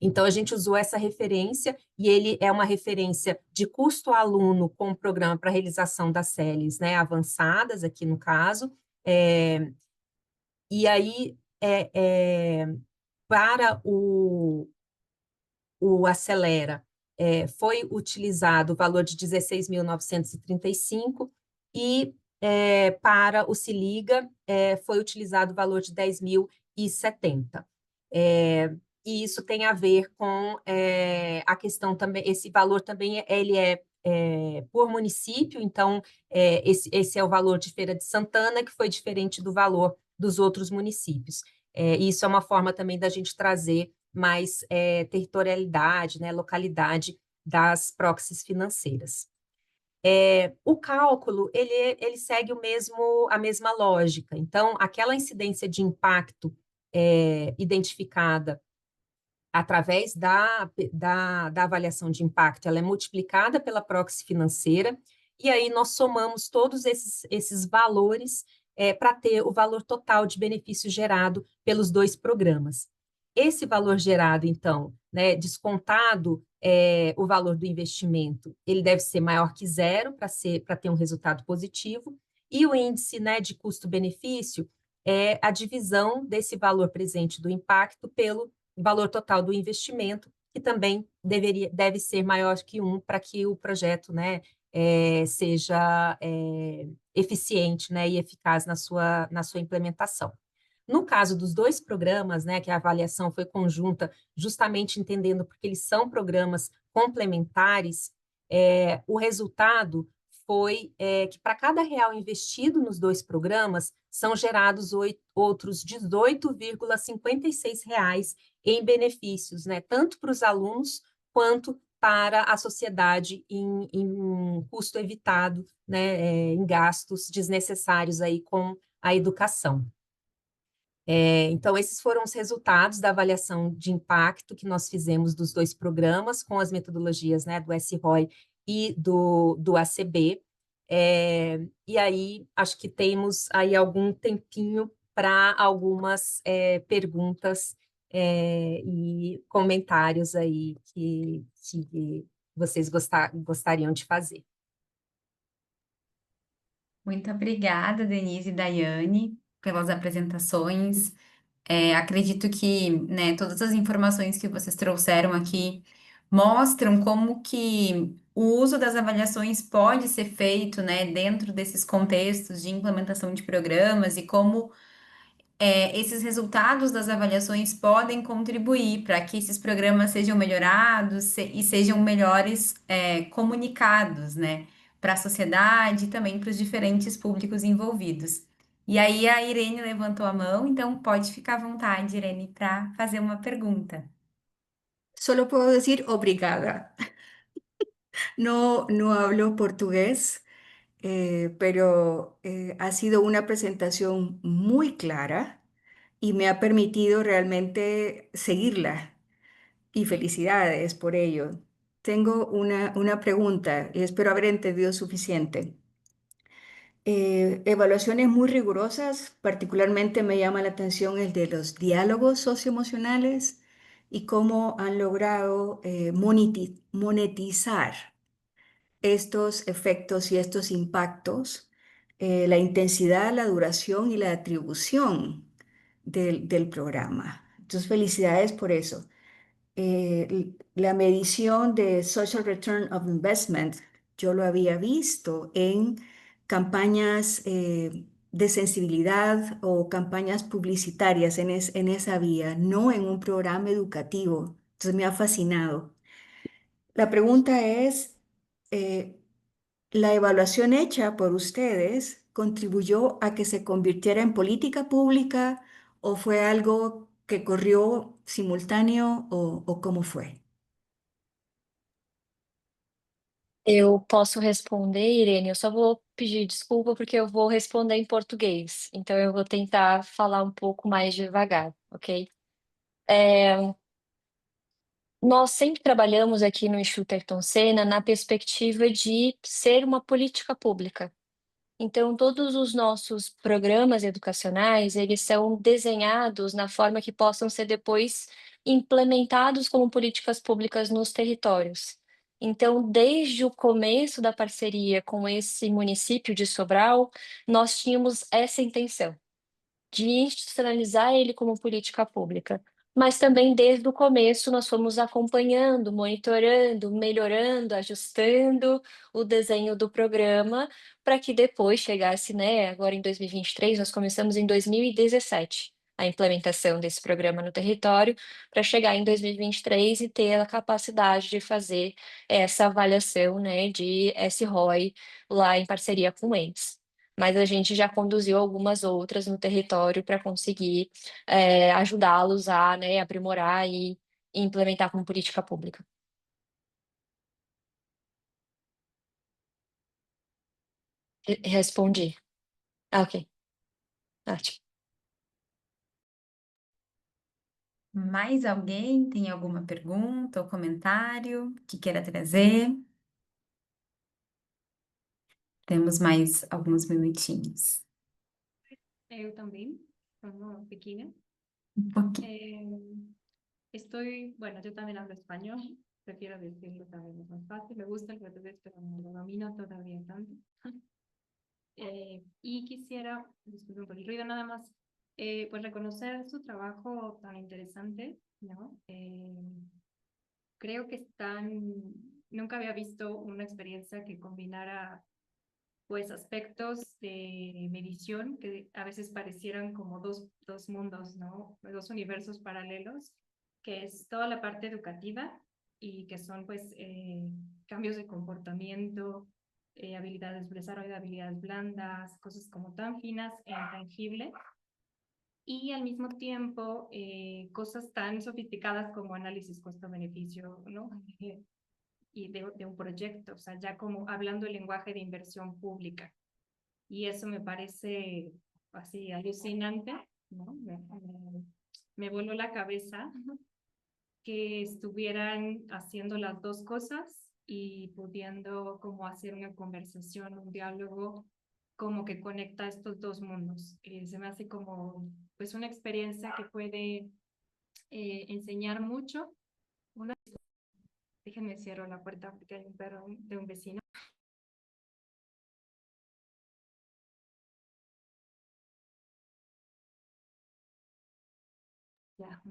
Então, a gente usou essa referência, e ele é uma referência de custo aluno com o programa para realização das séries, né, avançadas, aqui no caso, e aí, para o Acelera, foi utilizado o valor de 16.935, e para o Se Liga, foi utilizado o valor de 10.070. E isso tem a ver com a questão também, esse valor também ele é por município, então esse é o valor de Feira de Santana, que foi diferente do valor dos outros municípios. E isso é uma forma também da gente trazer mais territorialidade, né, localidade das proxies financeiras. O cálculo, ele segue a mesma lógica. Então, aquela incidência de impacto identificada através da avaliação de impacto, ela é multiplicada pela proxy financeira, e aí nós somamos todos esses valores para ter o valor total de benefício gerado pelos dois programas. Esse valor gerado, então, né, descontado o valor do investimento, ele deve ser maior que zero para ter um resultado positivo, e o índice, né, de custo-benefício é a divisão desse valor presente do impacto pelo valor total do investimento, que também deve ser maior que 1 para que o projeto, né, seja eficiente, né, e eficaz na sua implementação. No caso dos dois programas, né, que a avaliação foi conjunta, justamente entendendo porque eles são programas complementares, o resultado foi que para cada real investido nos dois programas, são gerados outros R$ 18,56 em benefícios, né, tanto para os alunos quanto para a sociedade em custo evitado, né, em gastos desnecessários aí com a educação. Então, esses foram os resultados da avaliação de impacto que nós fizemos dos dois programas, com as metodologias, né, do SROI e do ACB. E aí, acho que temos aí algum tempinho para algumas perguntas e comentários aí que vocês gostariam de fazer. Muito obrigada, Denise e Daiane, pelas apresentações. Acredito que, né, todas as informações que vocês trouxeram aqui mostram como que o uso das avaliações pode ser feito, né, dentro desses contextos de implementação de programas e como esses resultados das avaliações podem contribuir para que esses programas sejam melhorados e sejam melhores comunicados, né, para a sociedade e também para os diferentes públicos envolvidos. E aí a Irene levantou a mão, então pode ficar à vontade, Irene, para fazer uma pergunta. Solo puedo decir obrigada. No, no hablo portugués, pero ha sido una presentación muy clara y me ha permitido realmente seguirla. Y felicidades por ello. Tengo una pregunta y espero haber entendido suficiente. Evaluaciones muy rigurosas, particularmente me llama la atención el de los diálogos socioemocionales y cómo han logrado monetizar estos efectos y estos impactos, la intensidad, la duración y la atribución del programa. Entonces, felicidades por eso. La medición de Social Return of Investment, yo lo había visto en campañas de sensibilidad o campañas publicitarias en esa vía, no en un programa educativo. Entonces me ha fascinado. La pregunta es, eh, ¿la evaluación hecha por ustedes contribuyó a que se convirtiera en política pública o fue algo que corrió simultáneo o cómo fue? Eu posso responder, Irene, eu só vou pedir desculpa porque eu vou responder em português, então eu vou tentar falar um pouco mais devagar, ok? Nós sempre trabalhamos aqui no Instituto Ayrton Senna na perspectiva de ser uma política pública. Então, todos os nossos programas educacionais, eles são desenhados na forma que possam ser depois implementados como políticas públicas nos territórios. Então, desde o começo da parceria com esse município de Sobral, nós tínhamos essa intenção de institucionalizar ele como política pública. Mas também desde o começo nós fomos acompanhando, monitorando, melhorando, ajustando o desenho do programa para que depois chegasse, né, agora em 2023, nós começamos em 2017 a implementação desse programa no território, para chegar em 2023 e ter a capacidade de fazer essa avaliação, né, de SROI lá em parceria com eles. Mas a gente já conduziu algumas outras no território para conseguir ajudá-los a, né, aprimorar e e implementar como política pública. Respondi. Ah, ok. Ótimo. Mais alguém tem alguma pergunta ou comentário que queira trazer? Temos mais alguns minutinhos. Eu también, como pequeña. Um pouquinho. Bueno, yo también hablo español, prefiero decirlo también, es más fácil. Me gusta el portugués, pero no lo domino todavía tanto. Y quisiera, disculpen por el ruido nada más, pues reconocer su trabajo tan interesante, ¿no? Creo que nunca había visto una experiencia que combinara pues aspectos de medición que a veces parecieran como dos mundos, ¿no? Dos universos paralelos, que es toda la parte educativa y que son pues cambios de comportamiento, desarrollo de habilidades blandas, cosas como tan finas e intangibles, y al mismo tiempo cosas tan sofisticadas como análisis costo-beneficio, ¿no? Y de un proyecto, o sea, ya como hablando el lenguaje de inversión pública. Y eso me parece así alucinante, ¿no? Me voló la cabeza que estuvieran haciendo las dos cosas y pudiendo como hacer una conversación, un diálogo como que conecta estos dos mundos. Se me hace como pues una experiencia que puede enseñar mucho. Déjenme cierro la puerta porque hay un perro de un vecino. Ya,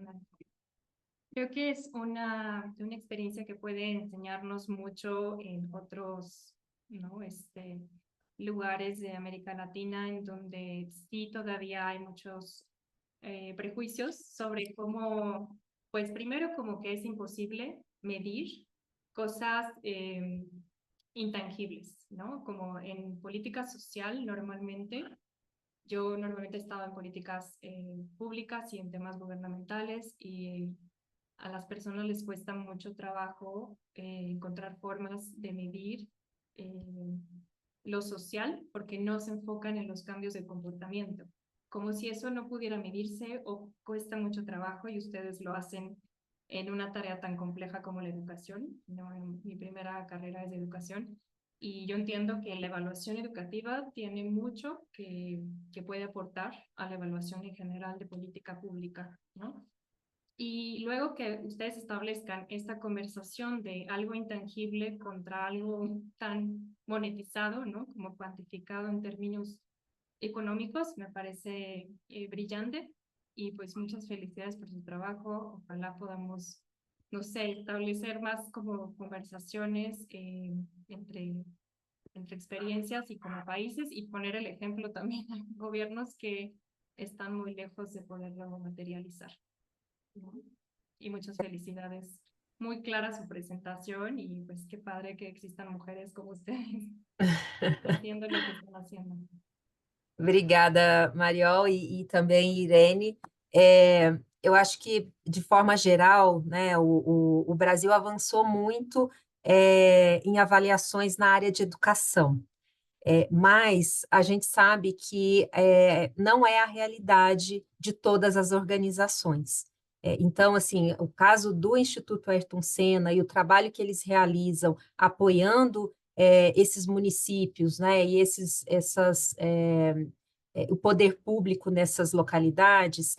creo que es una experiencia que puede enseñarnos mucho en otros, ¿no? Lugares de América Latina en donde sí todavía hay muchos prejuicios sobre cómo, pues primero como que es imposible medir cosas intangibles, ¿no? Como en política social normalmente. Yo normalmente he estado en políticas públicas y en temas gubernamentales y a las personas les cuesta mucho trabajo encontrar formas de medir lo social porque no se enfocan en los cambios de comportamiento, como si eso no pudiera medirse o cuesta mucho trabajo y ustedes lo hacen en una tarea tan compleja como la educación, ¿no? Mi primera carrera es de educación y yo entiendo que la evaluación educativa tiene mucho que puede aportar a la evaluación en general de política pública, ¿no? Y luego que ustedes establezcan esta conversación de algo intangible contra algo tan monetizado, ¿no? Como cuantificado en términos económicos, me parece brillante. Y pues muchas felicidades por su trabajo. Ojalá podamos, no sé, establecer más como conversaciones entre experiencias y como países y poner el ejemplo también a gobiernos que están muy lejos de poderlo materializar. Y muchas felicidades. Muy clara su presentación y pues qué padre que existan mujeres como ustedes haciendo lo que están haciendo. Obrigada, Mariol e também Irene. Eu acho que, de forma geral, né, o Brasil avançou muito em avaliações na área de educação. Mas a gente sabe que não é a realidade de todas as organizações. Então, assim, o caso do Instituto Ayrton Senna e o trabalho que eles realizam apoiando esses municípios, né, e o poder público nessas localidades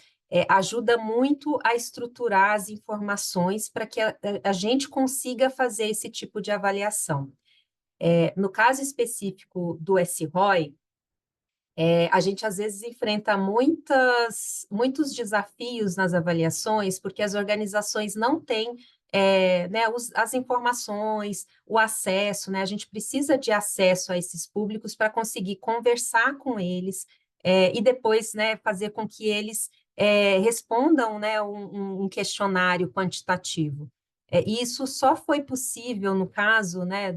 ajuda muito a estruturar as informações para que a gente consiga fazer esse tipo de avaliação. No caso específico do SROI, a gente às vezes enfrenta muitos desafios nas avaliações, porque as organizações não têm né, as informações, o acesso, né? A gente precisa de acesso a esses públicos para conseguir conversar com eles e depois, né, fazer com que eles respondam, né, um questionário quantitativo. E isso só foi possível no caso, né,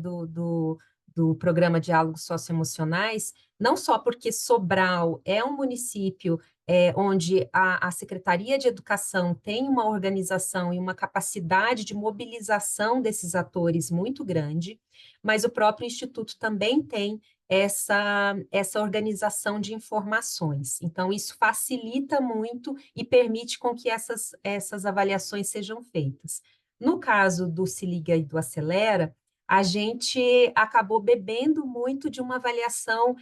do Programa Diálogos Socioemocionais, não só porque Sobral é um município onde a Secretaria de Educação tem uma organização e uma capacidade de mobilização desses atores muito grande, mas o próprio Instituto também tem essa organização de informações. Então, isso facilita muito e permite com que essas avaliações sejam feitas. No caso do Se Liga e do Acelera, a gente acabou bebendo muito de uma avaliação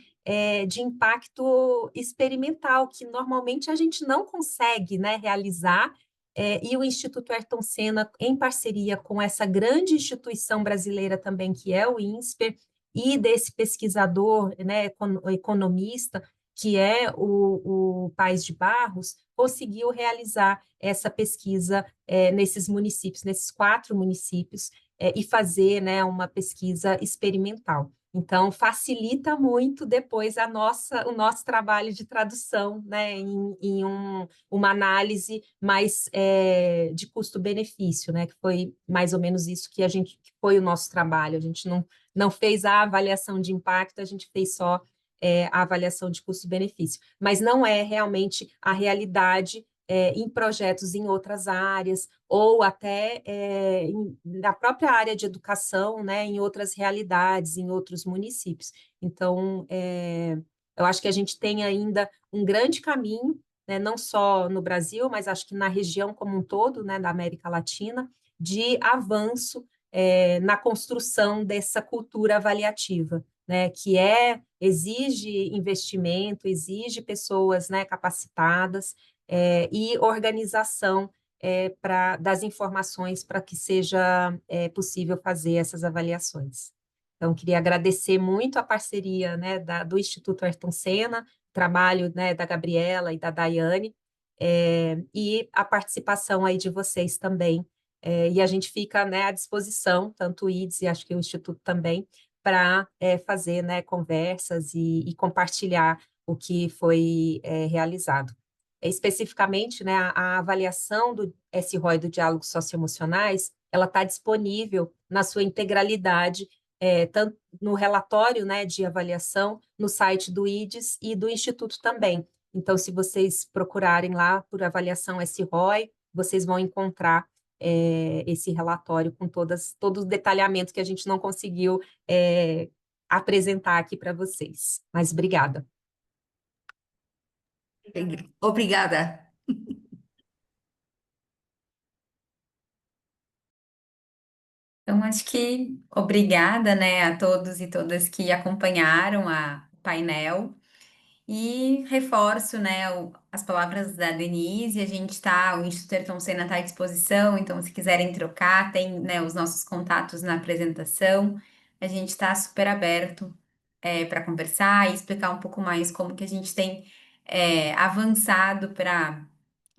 de impacto experimental, que normalmente a gente não consegue, né, realizar, e o Instituto Ayrton Senna, em parceria com essa grande instituição brasileira também, que é o INSPER, e desse pesquisador, né, economista, que é o Paes de Barros, conseguiu realizar essa pesquisa nesses municípios, nesses 4 municípios, e fazer, né, uma pesquisa experimental. Então, facilita muito depois o nosso trabalho de tradução, né, em uma análise mais de custo-benefício, né, que foi mais ou menos isso que que foi o nosso trabalho. A gente não fez a avaliação de impacto, a gente fez só a avaliação de custo-benefício, mas não é realmente a realidade em projetos em outras áreas, ou até na própria área de educação, né, em outras realidades, em outros municípios. Então, eu acho que a gente tem ainda um grande caminho, né, não só no Brasil, mas acho que na região como um todo, né, da América Latina, de avanço na construção dessa cultura avaliativa, né, que exige investimento, exige pessoas, né, capacitadas, e organização das informações para que seja possível fazer essas avaliações. Então, queria agradecer muito a parceria, né, do Instituto Ayrton Senna, o trabalho, né, da Gabriela e da Daiane, e a participação aí de vocês também. E a gente fica, né, à disposição, tanto o IDES e acho que o Instituto também, para fazer, né, conversas e compartilhar o que foi realizado. Especificamente, né, a avaliação do SROI, do Diálogos Socioemocionais, ela está disponível na sua integralidade, tanto no relatório, né, de avaliação, no site do IDES e do Instituto também. Então, se vocês procurarem lá por avaliação SROI, vocês vão encontrar esse relatório com todo o detalhamento que a gente não conseguiu apresentar aqui para vocês. Mas obrigada. Obrigada. Então, acho que obrigada, né, a todos e todas que acompanharam o painel. E reforço, né, as palavras da Denise, o Instituto Ayrton Senna está à disposição, então se quiserem trocar, tem, né, os nossos contatos na apresentação, a gente está super aberto para conversar e explicar um pouco mais como que a gente tem avançado para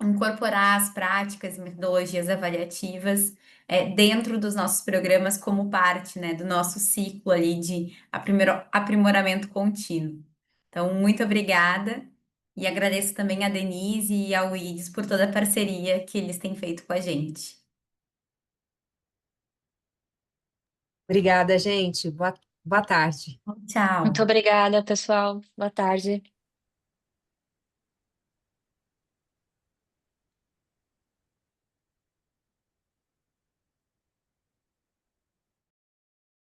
incorporar as práticas e metodologias avaliativas dentro dos nossos programas como parte, né, do nosso ciclo ali de aprimoramento contínuo. Então, muito obrigada e agradeço também a Denise e ao IDES por toda a parceria que eles têm feito com a gente. Obrigada, gente. Boa tarde. Muito Tchau. obrigada, pessoal. Boa tarde.